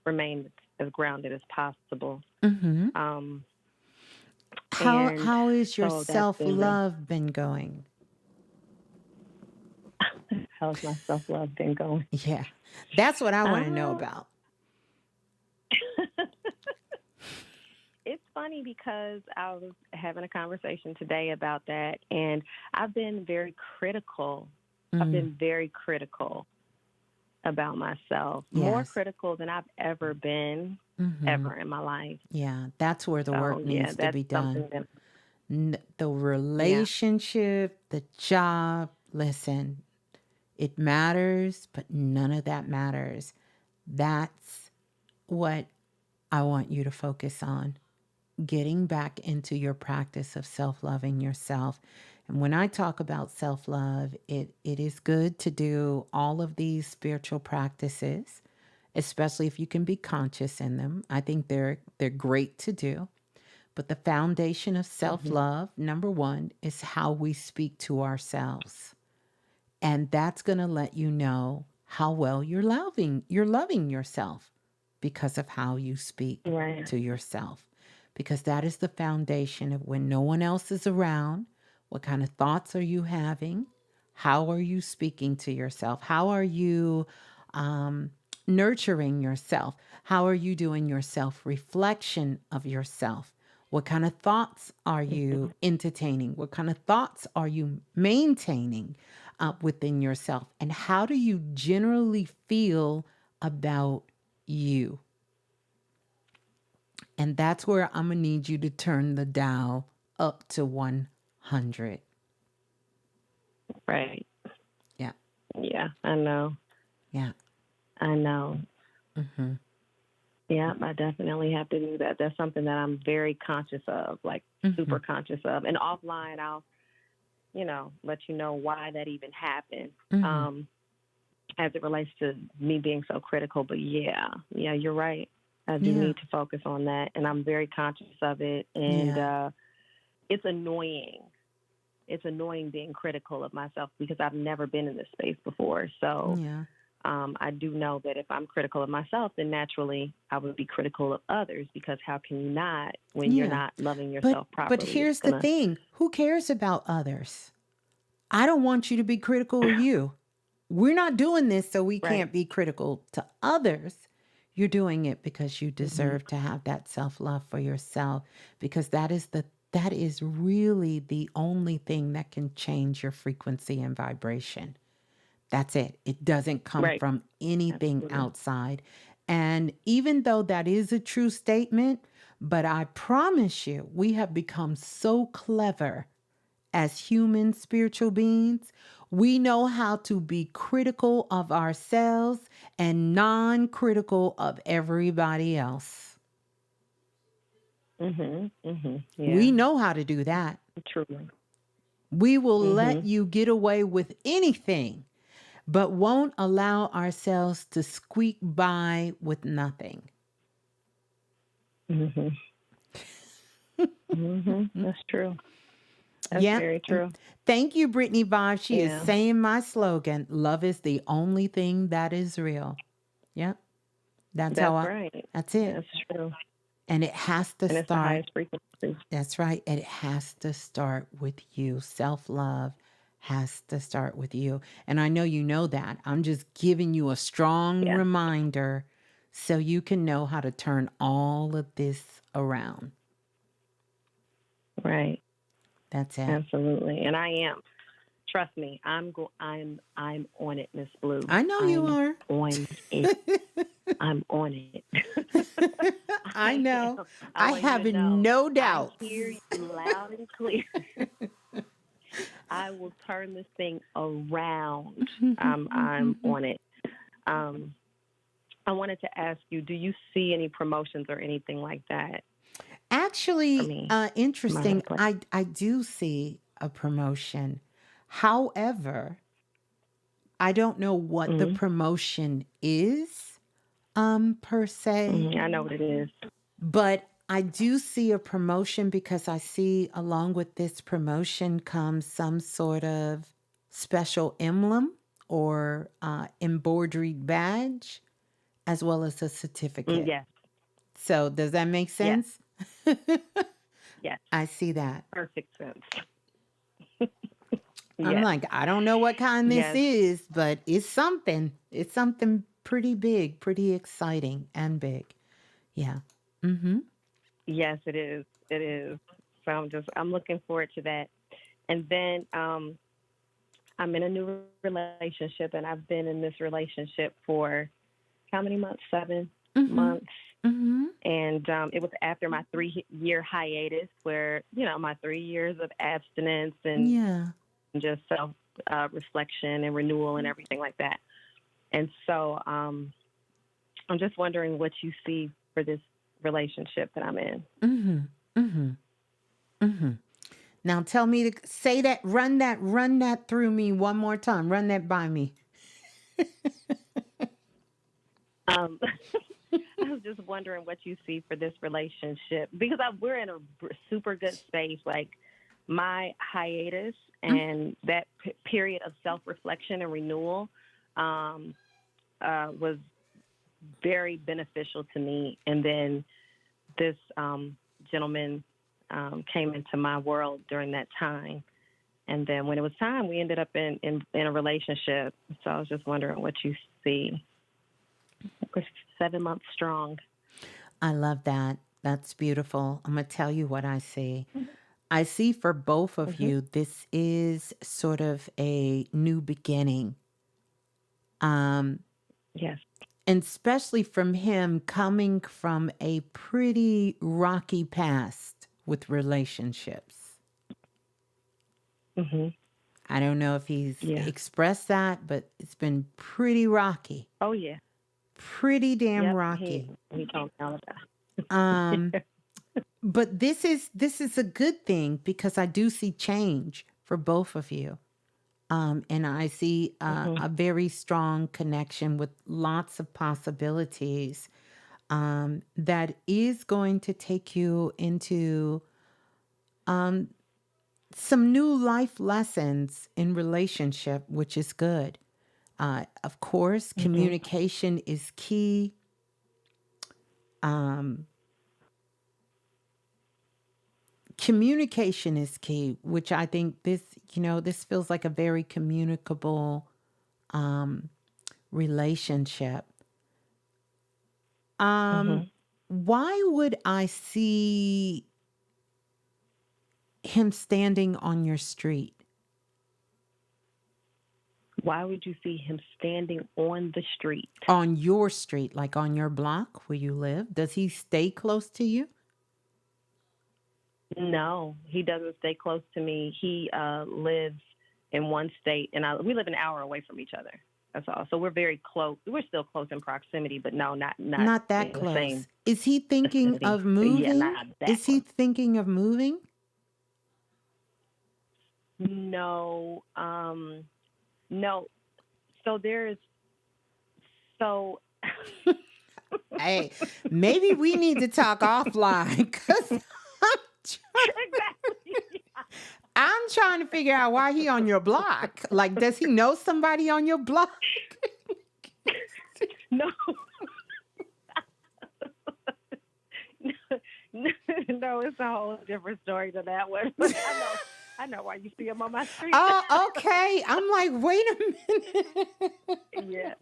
remain as grounded as possible. How is your so self-love been going? How's my self-love been going? Yeah, that's what I want to know about. It's funny because I was having a conversation today about that, and I've been very critical. I've been very critical about myself, more critical than I've ever been, ever in my life. Yeah, that's where the work needs to be done. The relationship, the job, listen, it matters, but none of that matters. That's what I want you to focus on. Getting back into your practice of self-loving yourself. And when I talk about self-love, it is good to do all of these spiritual practices, especially if you can be conscious in them. I think they're great to do. But the foundation of self-love, number one, is how we speak to ourselves. And that's going to let you know how well you're loving yourself because of how you speak to yourself. Because that is the foundation of when no one else is around. What kind of thoughts are you having? How are you speaking to yourself? How are you nurturing yourself? How are you doing your self-reflection of yourself? What kind of thoughts are you entertaining? What kind of thoughts are you maintaining within yourself? And how do you generally feel about you? And that's where I'm going to need you to turn the dial up to 100. Right. Yeah. Yeah, I know. Yeah. I know. Yeah, I definitely have to do that. That's something that I'm very conscious of, like super conscious of. And offline, I'll, let you know why that even happened as it relates to me being so critical. But yeah, you're right. I do need to focus on that. And I'm very conscious of it. And it's annoying. It's annoying being critical of myself because I've never been in this space before. So I do know that if I'm critical of myself, then naturally I would be critical of others, because how can you not when you're not loving yourself properly? But here's the thing. Who cares about others? I don't want you to be critical of you. We're not doing this so we can't be critical to others. You're doing it because you deserve to have that self-love for yourself, because that is really the only thing that can change your frequency and vibration. That's it. It doesn't come from anything outside. And even though that is a true statement, but I promise you, we have become so clever as human spiritual beings. We know how to be critical of ourselves and non-critical of everybody else. Yeah, We know how to do that. truly. We will let Mhm. you get away with anything, but won't allow ourselves to squeak by with nothing. Mhm. Mhm. That's true. That's Yep. very true. Thank you, Brittany Vaughn. She is Yeah. saying my slogan, love is the only thing that is real. Yep. That's right. That's it. That's true. And it has to And it's the start. highest frequency. That's right. It has to start with you. Self love has to start with you. And I know you know that. I'm just giving you a strong Yeah. reminder so you can know how to turn all of this around. Right. That's it. Absolutely. And I am. Trust me, I'm on it, Miss Blue. I know you I'm are. on it. I'm on it. I I know. am. I I want you have to know. no I doubts. hear you loud and clear. I will turn this thing around. I'm on it. Um, I wanted to ask you, do you see any promotions or anything like that for Actually, me? interesting. Marketplace. I do see a promotion. However, I don't know what the Mm-hmm. promotion is, per se, I know what it is. but I do see a promotion because I see along with this promotion comes some sort of special emblem or embroidered badge, as well as a certificate. Yes, So, does that make yes, sense? yes. I see that. Perfect sense. I'm Yes, like, I don't know what kind this yes, is, but it's something. It's something pretty big, pretty exciting and big. Yeah. Mm-hmm. yes. It is. It is. So I'm looking forward to that. And then I'm in a new relationship, and I've been in this relationship for how many months? 7 Mm-hmm. months. Mm-hmm. And it was after my 3-year hiatus, where my 3 years of abstinence and Yeah. just self reflection and renewal and everything like that. And so I'm just wondering what you see for this relationship that I'm in. Mm-hmm. Mm-hmm. Mm-hmm. Now tell me to say that, run that through me one more time. Run that by me. Um, I was just wondering what you see for this relationship because we're in a super good space. Like my hiatus and that period of self reflection and renewal was very beneficial to me. And then this gentleman came into my world during that time. And then when it was time, we ended up in a relationship. So I was just wondering what you see. We're 7 months strong. I love that. That's beautiful. I'm going to tell you what I see. I see for both of Mm-hmm. you, this is sort of a new beginning. Um, Yes. and especially from him coming from a pretty rocky past with relationships. Mm-hmm. I don't know if he's Yeah. expressed that, but it's been pretty rocky. Oh, yeah. Pretty damn Yep. rocky. He told me all about Um, it. but this is a good thing because I do see change for both of you. And I see Mm-hmm. a very strong connection with lots of possibilities that is going to take you into some new life lessons in relationship, which is good. Of course, Mm-hmm. communication is key. Um, Communication is key, which I think this feels like a very communicable relationship. Mm-hmm. Why would I see him standing on your street? Why would you see him standing on the street? On your street, like on your block where you live? Does he stay close to you? No, he doesn't stay close to me. He lives in one state, and we live an hour away from each other. That's all. So we're very close. We're still close in proximity, but no, not Not that in the close. same Is he thinking vicinity. of Yeah, moving? not that Is he close. thinking of moving? No, no. So there's so Hey, maybe we need to talk offline because exactly. I'm trying to figure out why he on your block. Like, does he know somebody on your block? No. No, it's a whole different story to that one. I know why you see him on my street. Oh, okay. I'm like, wait a minute. Yeah.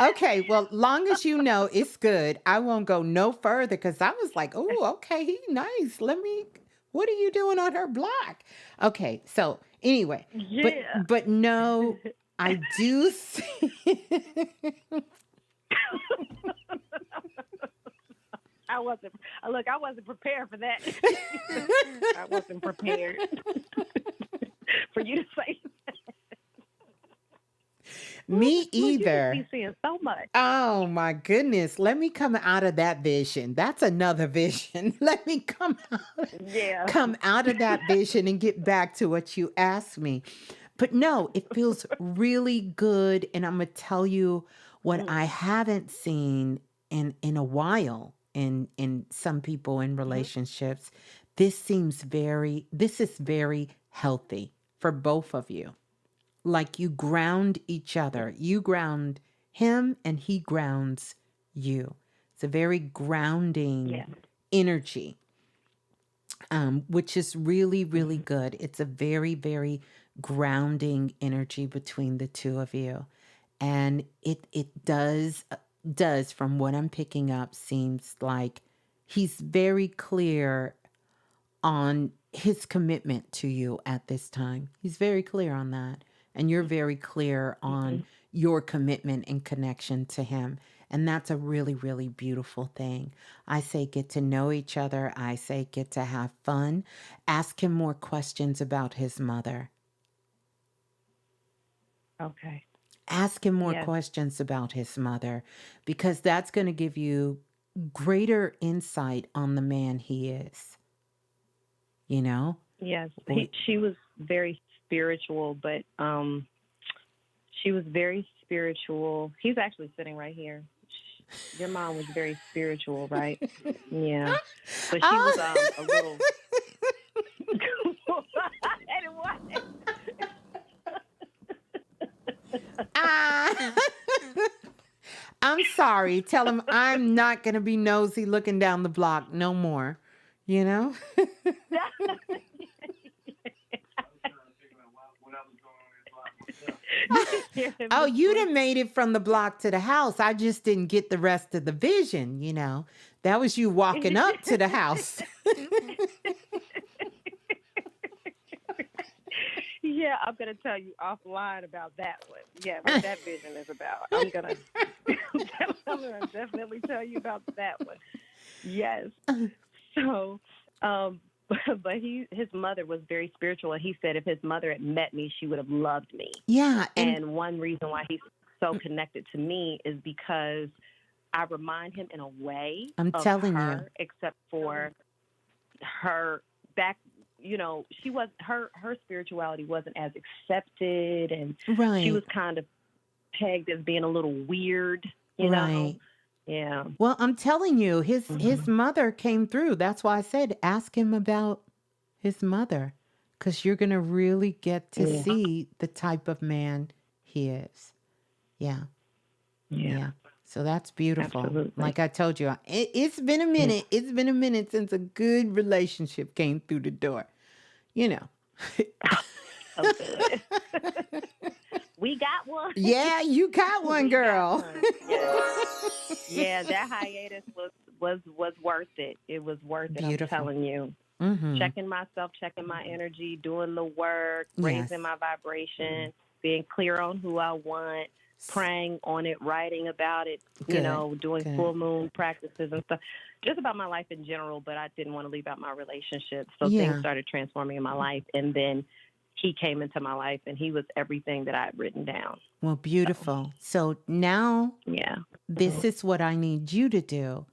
Okay, well, long as you know, it's good. I won't go no further because I was like, oh, okay, he nice. What are you doing on her block? Okay, so anyway, Yeah. but no, I do see. I wasn't prepared for that. I wasn't prepared for you to say that. Me either. You just be seeing so much. Oh my goodness. Let me come out of that vision. That's another vision. Let me come out of that vision and get back to what you asked me. But no, it feels really good. And I'm going to tell you what I haven't seen in a while in some people in relationships. This is very healthy for both of you. Like you ground each other. You ground him and he grounds you. It's a very grounding energy, which is really, really good. It's a very, very grounding energy between the two of you. And it does, from what I'm picking up, seems like he's very clear on his commitment to you at this time. He's very clear on that. And you're very clear on your commitment and connection to him. And that's a really, really beautiful thing. I say get to know each other. I say get to have fun. Ask him more questions about his mother. Okay. Ask him more questions about his mother because that's going to give you greater insight on the man he is. You know? Yes. She was very spiritual, but she was very spiritual. He's actually sitting right here. Your mom was very spiritual, right? Yeah. But she was a little... I'm sorry. Tell him I'm not going to be nosy looking down the block no more. You know? Oh, you done made it from the block to the house. I just didn't get the rest of the vision, you know. That was you walking up to the house. Yeah, I'm going to tell you offline about that one. Yeah, what that vision is about. I'm going to definitely tell you about that one. Yes. So, but his mother was very spiritual, and he said if his mother had met me, she would have loved me. Yeah. And one reason why he's so connected to me is because I remind him in a way I'm telling you, except for her back. You know, her spirituality wasn't as accepted, and she was kind of pegged as being a little weird, you know? Yeah. Well, I'm telling you, his mother came through. That's why I said ask him about his mother, because you're going to really get to see the type of man he is. Yeah. So that's beautiful. Absolutely. Like I told you, it's been a minute. It's been a minute since a good relationship came through the door. You know. So good. We got one. Yeah, you got one, girl. Yeah, that hiatus was worth it. It was worth it. Beautiful. I'm telling you. Checking myself, checking my energy, doing the work, raising my vibration, being clear on who I want, praying on it, writing about it, you know, doing full moon practices and stuff. Just about my life in general, but I didn't want to leave out my relationship. So things started transforming in my life. And then he came into my life, and he was everything that I had written down. Well, beautiful. So now Yeah. this is what I need you to do.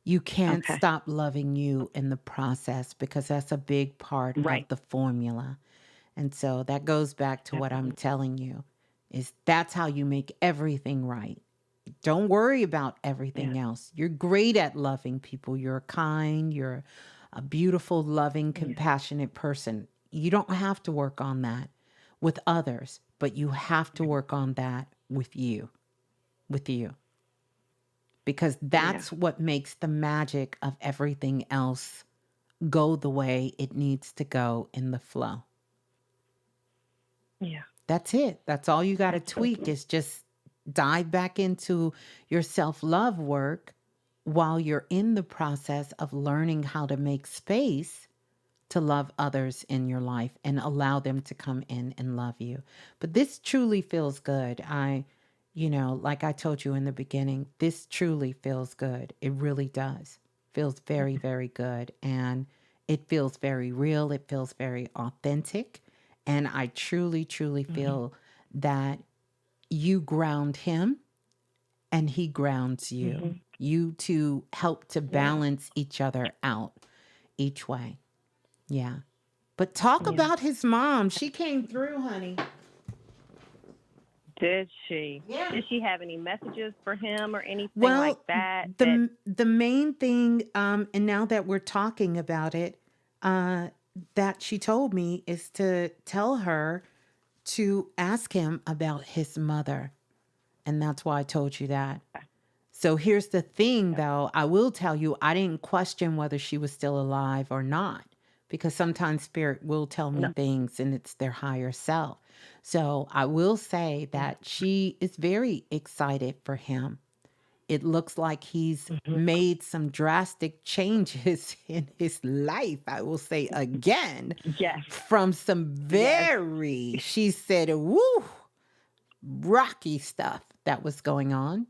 You can't Okay. stop loving you in the process, because that's a big part of Right. the formula. And so that goes back to what I'm telling you, is that's how you make everything right. Don't worry about everything else. You're great at loving people. You're kind. You're a beautiful, loving, compassionate person. You don't have to work on that with others, but you have to work on that with you, because that's what makes the magic of everything else go the way it needs to go in the flow. Yeah. That's it. That's all you got to tweak, is just dive back into your self-love work while you're in the process of learning how to make space to love others in your life and allow them to come in and love you. But this truly feels good. Like I told you in the beginning, this truly feels good. It really does. Feels very, very good. And it feels very real. It feels very authentic. And I truly, truly feel that you ground him and he grounds you. You two help to balance each other out each way. Yeah. But talk about his mom. She came through, honey. Did she? Yeah. Did she have any messages for him or anything Well, like that? the main thing, and now that we're talking about it, that she told me is to tell her to ask him about his mother. And that's why I told you that. So here's the thing, though. I will tell you, I didn't question whether she was still alive or not, because sometimes spirit will tell me things and it's their higher self. So I will say that she is very excited for him. It looks like he's made some drastic changes in his life. I will say again, from some very, she said, woo, rocky stuff that was going on,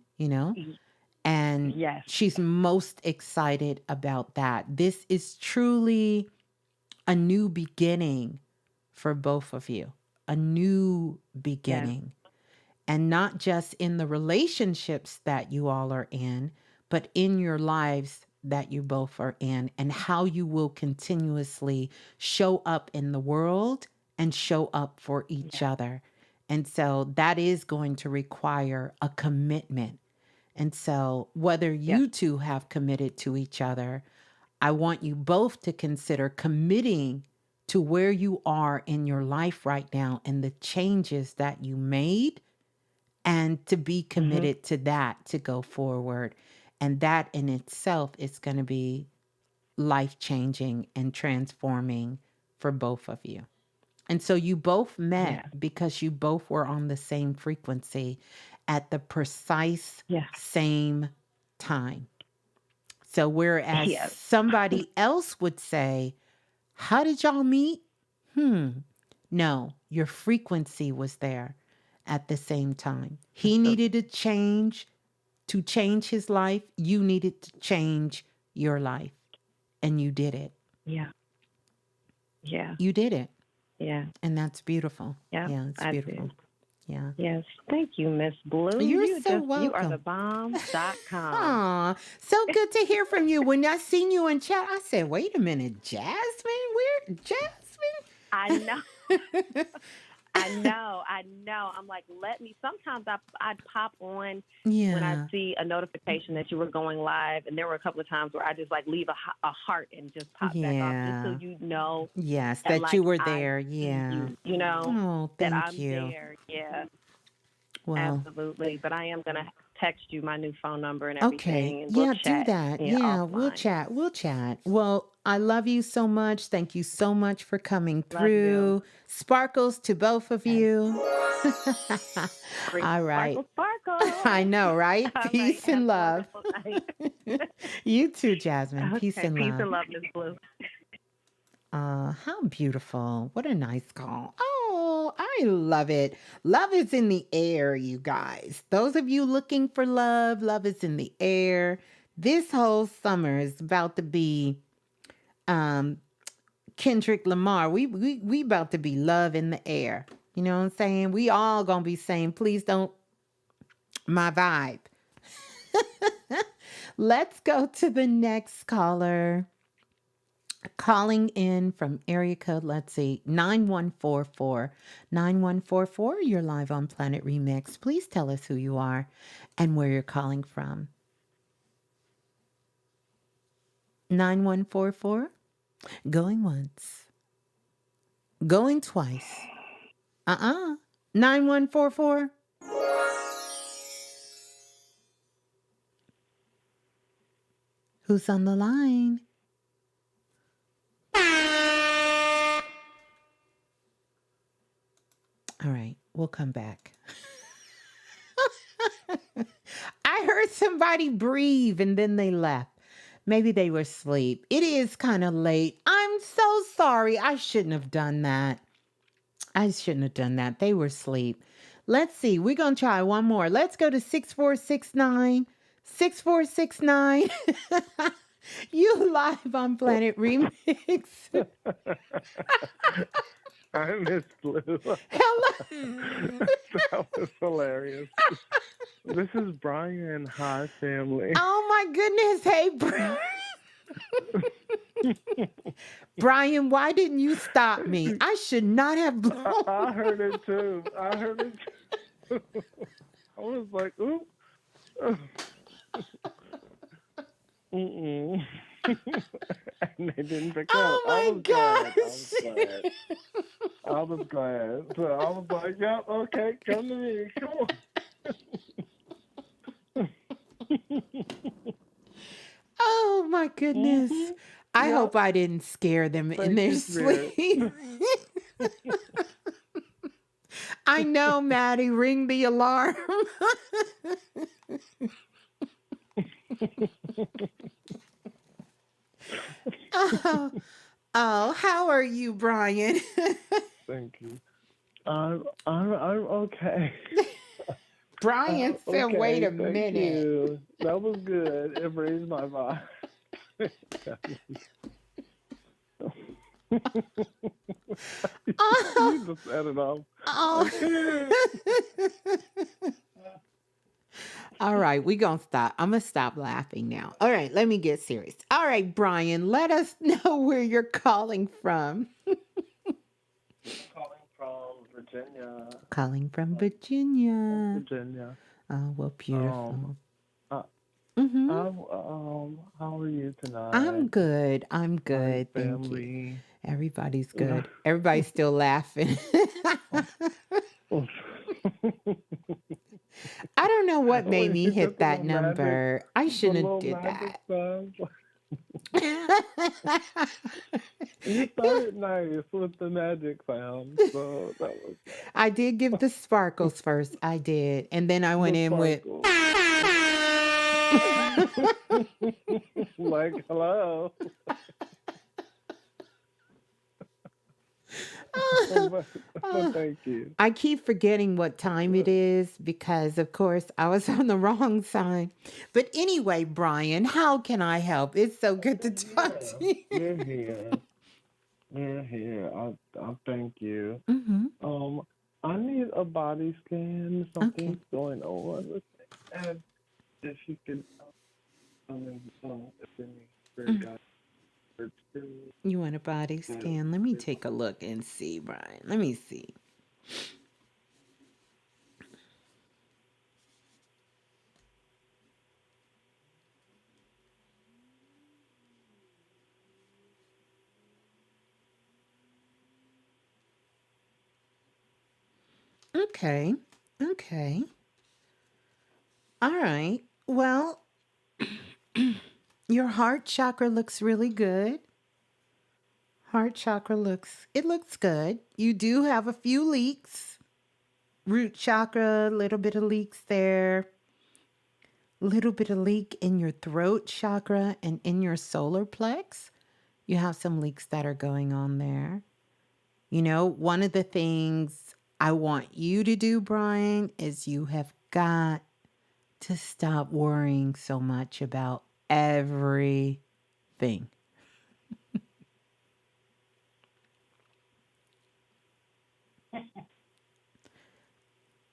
And she's most excited about that. This is truly a new beginning for both of you, a new beginning. And not just in the relationships that you all are in, but in your lives that you both are in, and how you will continuously show up in the world and show up for each other. And so that is going to require a commitment. And so whether you two have committed to each other, I want you both to consider committing to where you are in your life right now and the changes that you made, and to be committed to that, to go forward. And that in itself is going to be life-changing and transforming for both of you. And so you both met because you both were on the same frequency at the precise same time. So whereas somebody else would say, how did y'all meet? No, your frequency was there at the same time. He needed to change his life. You needed to change your life. And you did it. Yeah. You did it. Yeah. And that's beautiful. Yeah, it's I beautiful. do. Yeah. Yes. Thank you, Miss Blue. You're so welcome. You are the bomb.com. Aw, so good to hear from you. When I seen you in chat, I said, wait a minute, Jasmine? Where Jasmine? I know. I know. I'm like, sometimes I'd pop on when I see a notification that you were going live. And there were a couple of times where I just like leave a heart and just pop back off just so you know. Yes, that like, you were there. You know, oh, that I'm you. there. Yeah. Well, absolutely. But I am going to text you my new phone number and everything. Okay. And we'll chat, do that. We'll chat. We'll chat. Well, I love you so much. Thank you so much for coming through. Sparkles to both of you. All right. Sparkle. I know, right? All Peace right. and love. You too, Jasmine. Okay. Peace and love. Peace and love, Ms. Blue. How beautiful. What a nice call. Oh, I love it. Love is in the air, you guys. Those of you looking for love, love is in the air. This whole summer is about to be Kendrick Lamar. We about to be love in the air. You know what I'm saying? We all gonna be saying, please don't my vibe. Let's go to the next caller. Calling in from area code, let's see, 9144. 9144, you're live on Planet Remix. Please tell us who you are and where you're calling from. 9144, going once, going twice. 9144. Who's on the line? All right, we'll come back. I heard somebody breathe and then they left. Maybe they were asleep. It is kind of late. I'm so sorry. I shouldn't have done that. They were asleep. Let's see. We're going to try one more. Let's go to 6469. 6469. You live on Planet Remix. I'm Ms.Blue. Hello. That was hilarious. This is Brian. Hi, family. Oh my goodness. Hey, Brian. Brian, why didn't you stop me? I should not have blown. I heard it too. I was like, ooh. Mm-mm. And they didn't pick Oh up. my gosh. I was glad. So I was like, yep, okay, come to me. Come on. Oh my goodness. Mm-hmm. I hope I didn't scare them in their sleep. I know, Maddie, ring the alarm. Oh, how are you, Brian? Thank you. I'm okay. Brian said, okay, wait a thank minute. You. That was good. It raised my vibe. You just set it off. Oh. All right, we're going to stop. I'm going to stop laughing now. All right, let me get serious. All right, Brian, let us know where you're calling from. Calling from Virginia. Calling from Virginia. Virginia. Oh, well, beautiful. How are you tonight? I'm good. Thank family. you. Everybody's good. Everybody's still laughing. I don't know what made me hit that number. I shouldn't have did that. You started nice with the magic sound, so that was. I did give the sparkles first. I did, and then I went in with. Like, hello. Thank you. I keep forgetting what time it is because, of course, I was on the wrong side. But anyway, Brian, how can I help? It's so good to talk to you. You're here. You're here. I thank you. Mm-hmm. I need a body scan. Something's going on with it. And if you could, if any spirit guide. You want a body scan? Let me take a look and see, Brian. Let me see. Okay. All right. Well, your heart chakra looks really good. Heart chakra looks good. You do have a few leaks. Root chakra, a little bit of leaks there. Little bit of leak in your throat chakra and in your solar plex. You have some leaks that are going on there. You know, one of the things I want you to do, Brian, is you have got to stop worrying so much about everything.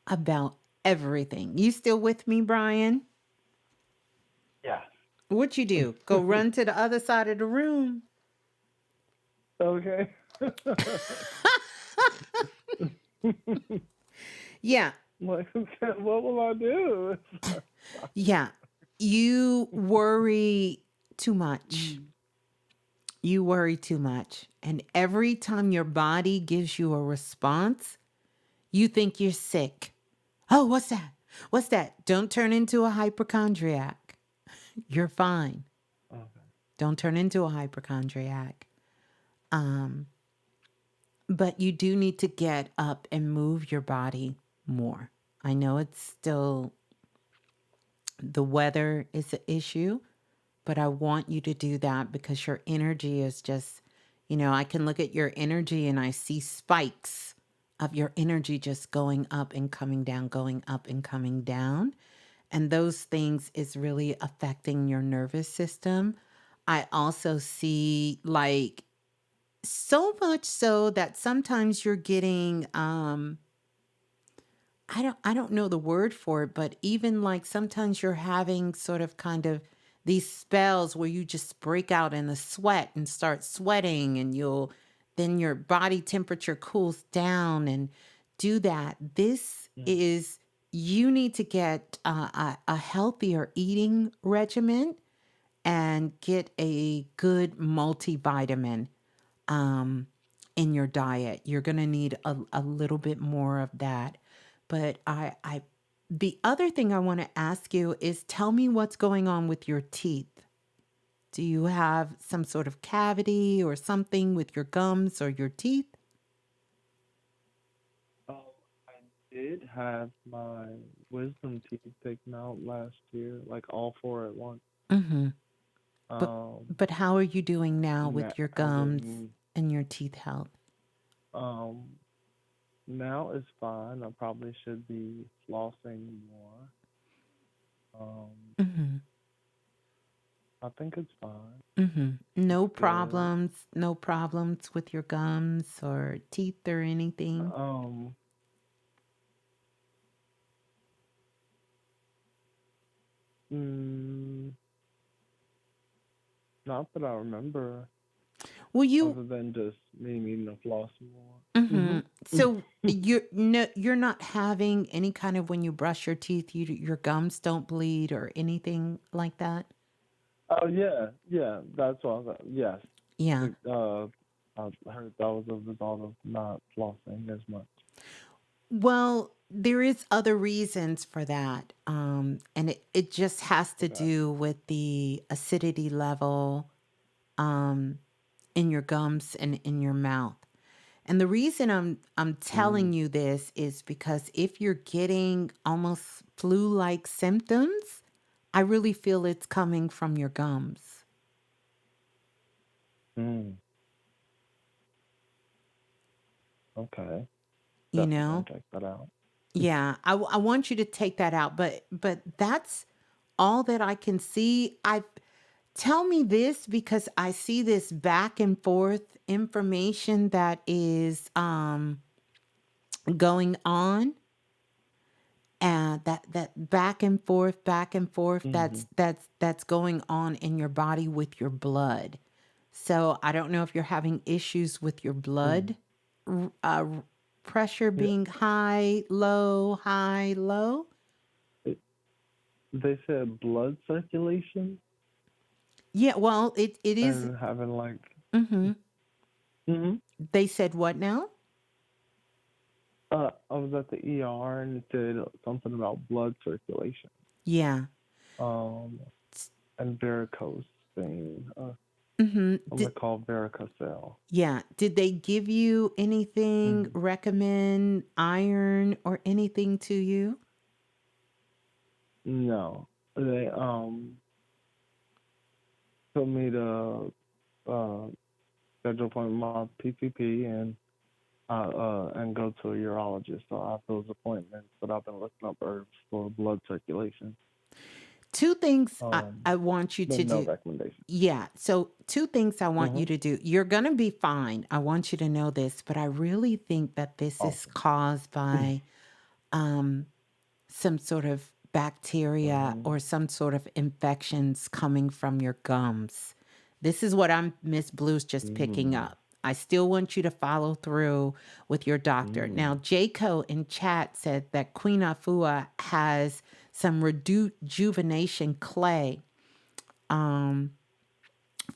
About everything. You still with me, Brian? Yeah. What you do? Go run to the other side of the room. Okay. Yeah. Like, what will I do? Yeah. You worry too much. Mm. You worry too much. And every time your body gives you a response, you think you're sick. Oh, what's that? What's that? Don't turn into a hypochondriac. You're fine. Okay. Don't turn into a hypochondriac. Um, but you do need to get up and move your body more. I know it's still the weather is an issue, but I want you to do that because your energy is just, I can look at your energy and I see spikes of your energy just going up and coming down, going up and coming down. And those things is really affecting your nervous system. I also see like so much so that sometimes you're getting I don't know the word for it, but even like sometimes you're having sort of kind of these spells where you just break out in a sweat and start sweating and then your body temperature cools down and do that. This Mm. is you need to get a healthier eating regimen and get a good multivitamin um, in your diet. You're going to need a little bit more of that. But the other thing I want to ask you is tell me what's going on with your teeth. Do you have some sort of cavity or something with your gums or your teeth? I did have my wisdom teeth taken out last year, like all four at once. Mm-hmm. But Um, but how are you doing now with your and gums then and your teeth health? um, now it's fine. I probably should be flossing more. Um, Mm-hmm. I think it's fine. Mm-hmm. It's No good. problems, no problems with your gums or teeth or anything. Um, mm, Not that I remember, Well, you other than just me needing to floss more. hmm. So you're not having any kind of when you brush your teeth, your gums don't bleed or anything like that. Oh yeah, yeah. That's what I was. Yes, Yeah. The- I heard that was a result of not flossing as much. Well, there is other reasons for that, and it just has to Okay. do with the acidity level um, in your gums and in your mouth. And the reason I'm Mm. telling you this is because if you're getting almost flu-like symptoms, I really feel it's coming from your gums. Mm. Okay. You Definitely gonna know? check that out. Yeah, I want you to take that out, but that's all that I can see. I tell me this because I see this back and forth information that is going on and that back and forth Hmm. that's going on in your body with your blood. So I don't know if you're having issues with your Mm. blood uh, pressure Yeah. being high, low. It, they said blood circulation Yeah, well, it is. and having like. Mm-hmm. Hmm. They said what now? I was at the ER and it said something about blood circulation. Yeah. Um, and varicose vein. Mm-hmm. What they call varicocele. Yeah. Did they give you anything, Mm. recommend iron or anything to you? No, they told me to uh schedule for my PPP and go to a urologist. So I have those appointments, but I've been looking up herbs for blood circulation. two things Um, I want you but to no do. recommendation. Yeah. So, two things I want you Mm-hmm. to do. You're going to be fine. I want you to know this, but I really think that this is Awesome. caused by some sort of bacteria Mm-hmm. or some sort of infections coming from your gums. This is what I'm, Miss Blue's just picking Mm-hmm. up. I still want you to follow through with your doctor. Now, Jayco in chat said that Queen Afua has some rejuvenation clay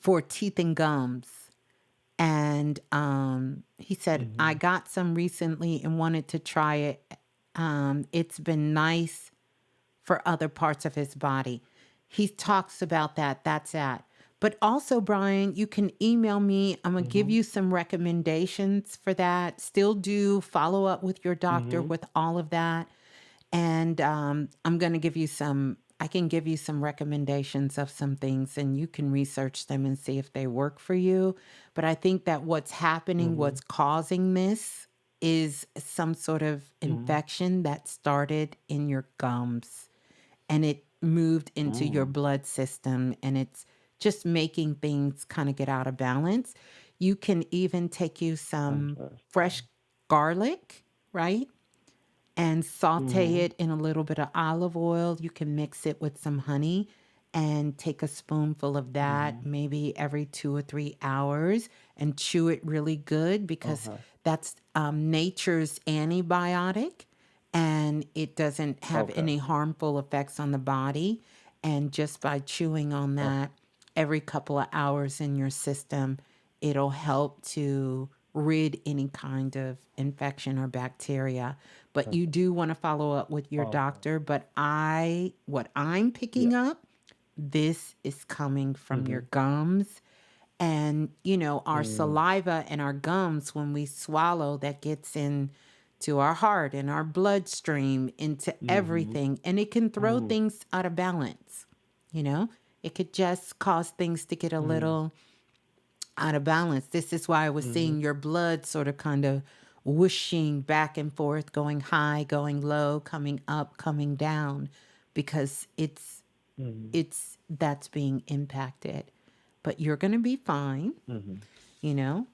for teeth and gums. And he said, I Mm-hmm. got some recently and wanted to try it. It's been nice for other parts of his body. He talks about that. That's that. But also, Brian, you can email me. I'm going to give Mm-hmm. you some recommendations for that. Still do follow up with your doctor Mm-hmm. with all of that. And I'm going to give you some, I can give you some recommendations of some things and you can research them and see if they work for you. But I think that what's happening, Mm-hmm. what's causing this is some sort of Mm-hmm. infection that started in your gums and it moved into your Mm. blood system and it's just making things kind of get out of balance. You can even take you some fresh Interesting. garlic, right? And saute Mm-hmm. it in a little bit of olive oil. You can mix it with some honey and take a spoonful of that Mm-hmm. maybe every 2 or 3 hours and chew it really good because Okay. that's nature's antibiotic and it doesn't have Okay. any harmful effects on the body. And just by chewing on Okay. that every couple of hours in your system, it'll help to rid any kind of infection or bacteria. But you do want to follow up with your Okay. doctor. But what I'm Yeah. picking up, this is coming from Mm-hmm. your gums. And, our Mm. saliva and our gums, when we swallow, that gets in to our heart and our bloodstream, into Mm-hmm. everything. And it can throw Mm. things out of balance. You know, it could just cause things to get a Mm. little out of balance. This is why I was Mm-hmm. seeing your blood sort of kind of whooshing back and forth, going high, going low, coming up, coming down, because Mm-hmm. it's that's being impacted. But you're going to be fine, Mm-hmm. you know.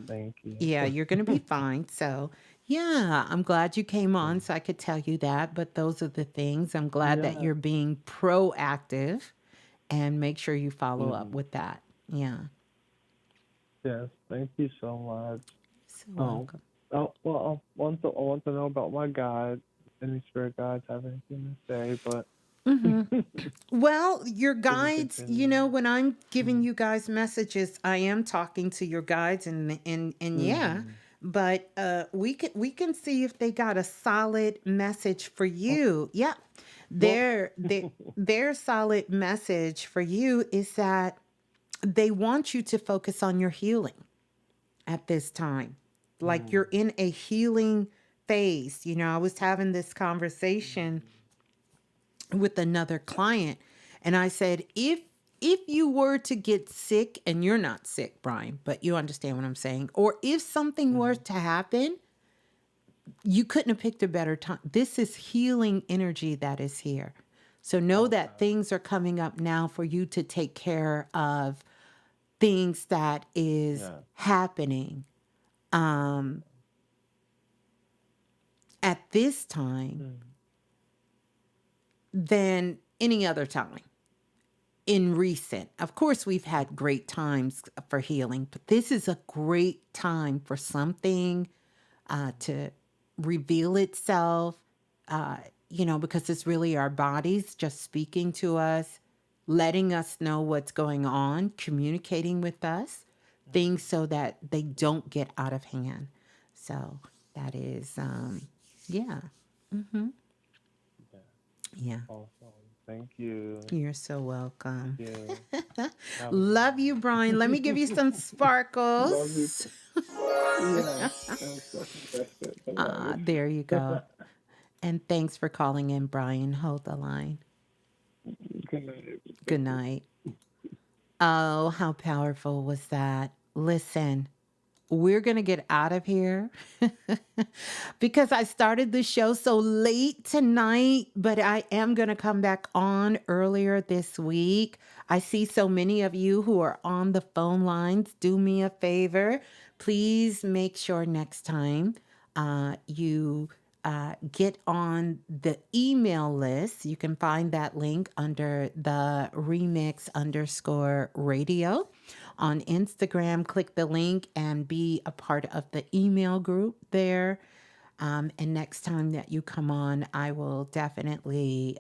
Thank you. Yeah, you're going to be fine. So, yeah, I'm glad you came Mm. on so I could tell you that. But those are the things. I'm glad that Yeah. you're being proactive and make sure you follow up Mm-hmm. with that. Yeah. Yes. Thank you so much. So Oh. welcome. Oh. Well, I want to know about my guide. Any spirit guides have anything to say? But Well, your we can guides, continue. when I'm giving Mm. you guys messages, I am talking to your guides and yeah, Mm-hmm. but we can see if they got a solid message for Oh. you. Yeah. Well. Their solid message for you is that they want you to focus on your healing at this time. Like Mm. you're in a healing phase. I was having this conversation with another client and I said, if you were to get sick, and you're not sick, Brian, but you understand what I'm saying, or if something were Mm-hmm. to happen, you couldn't have picked a better time. This is healing energy that is here. So know Okay. that things are coming up now for you to take care of things that is Yeah. happening at this time Mm. than any other time. In recent. Of course, we've had great times for healing, but this is a great time for something to reveal itself, because it's really our bodies just speaking to us, letting us know what's going on, communicating with us, things so that they don't get out of hand. So that is, yeah, Yeah. yeah. Awesome. Thank you. You're so welcome. Thank you. Have a good Love night. you, Brian. Let me give you some Love you. sparkles. Yeah. That's it. I love it. There you go. And thanks for calling in, Brian. Hold the line. Good night. Good Thank you. night. Oh, how powerful was that? Listen, we're going to get out of here because I started the show so late tonight, but I am going to come back on earlier this week. I see so many of you who are on the phone lines. Do me a favor. Please make sure next time you get on the email list. You can find that link under the remix_radio on Instagram. Click the link and be a part of the email group there. And next time that you come on, I will definitely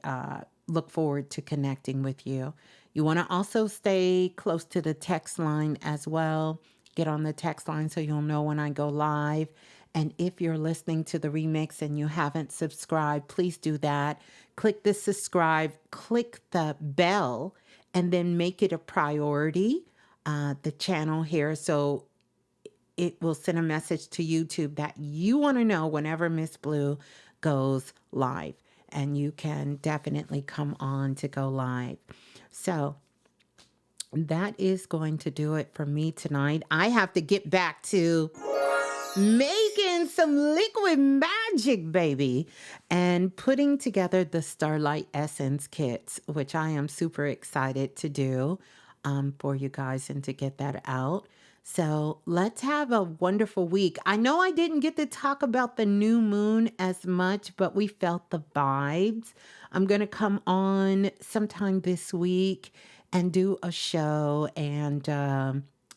look forward to connecting with you. You want to also stay close to the text line as well. Get on the text line so you'll know when I go live. And if you're listening to the remix and you haven't subscribed, please do that. Click the subscribe, click the bell, and then make it a priority, the channel here. So it will send a message to YouTube that you want to know whenever Ms.Blue goes live. And you can definitely come on to go live. So that is going to do it for me tonight. I have to get back to making some liquid magic, baby, and putting together the Starlight Essence kits, which I am super excited to do for you guys and to get that out. So let's have a wonderful week. I know I didn't get to talk about the new moon as much, but we felt the vibes. I'm going to come on sometime this week and do a show, and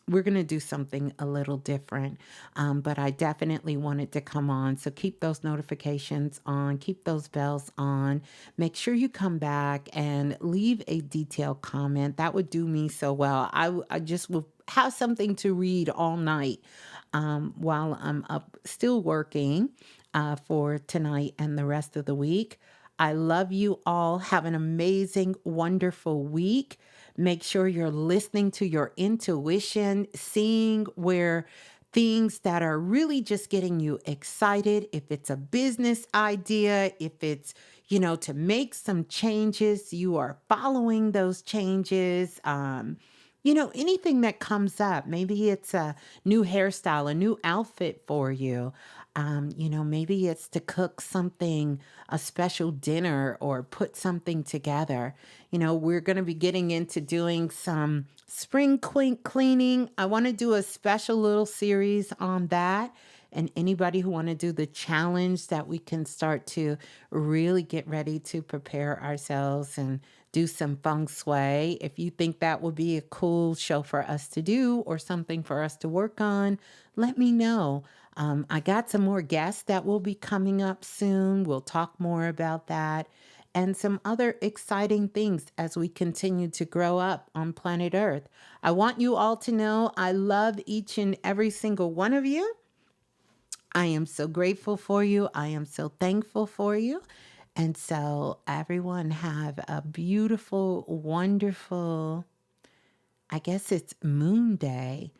we're going to do something a little different. But I definitely wanted to come on. So keep those notifications on, keep those bells on. Make sure you come back and leave a detailed comment. That would do me so well. I just will have something to read all night while I'm up still working for tonight and the rest of the week. I love you all. Have an amazing, wonderful week. Make sure you're listening to your intuition, seeing where things that are really just getting you excited. If it's a business idea, if it's, to make some changes, you are following those changes. Anything that comes up, maybe it's a new hairstyle, a new outfit for you. Maybe it's to cook something, a special dinner, or put something together. We're going to be getting into doing some spring cleaning. I want to do a special little series on that. And anybody who want to do the challenge, that we can start to really get ready to prepare ourselves and do some feng shui. If you think that would be a cool show for us to do or something for us to work on, let me know. I got some more guests that will be coming up soon. We'll talk more about that and some other exciting things as we continue to grow up on planet Earth. I want you all to know I love each and every single one of you. I am so grateful for you. I am so thankful for you. And so everyone have a beautiful, wonderful, I guess it's Moon Day,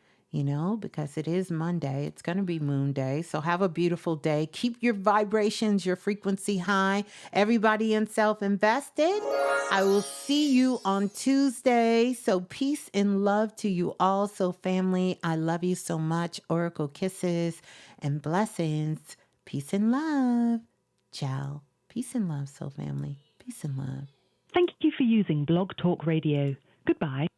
because it is Monday. It's going to be Moon Day. So have a beautiful day. Keep your vibrations, your frequency high. Everybody in self invested. I will see you on Tuesday. So peace and love to you all. So family, I love you so much. Oracle kisses and blessings. Peace and love. Ciao. Peace and love, soul family. Peace and love. Thank you for using Blog Talk Radio. Goodbye.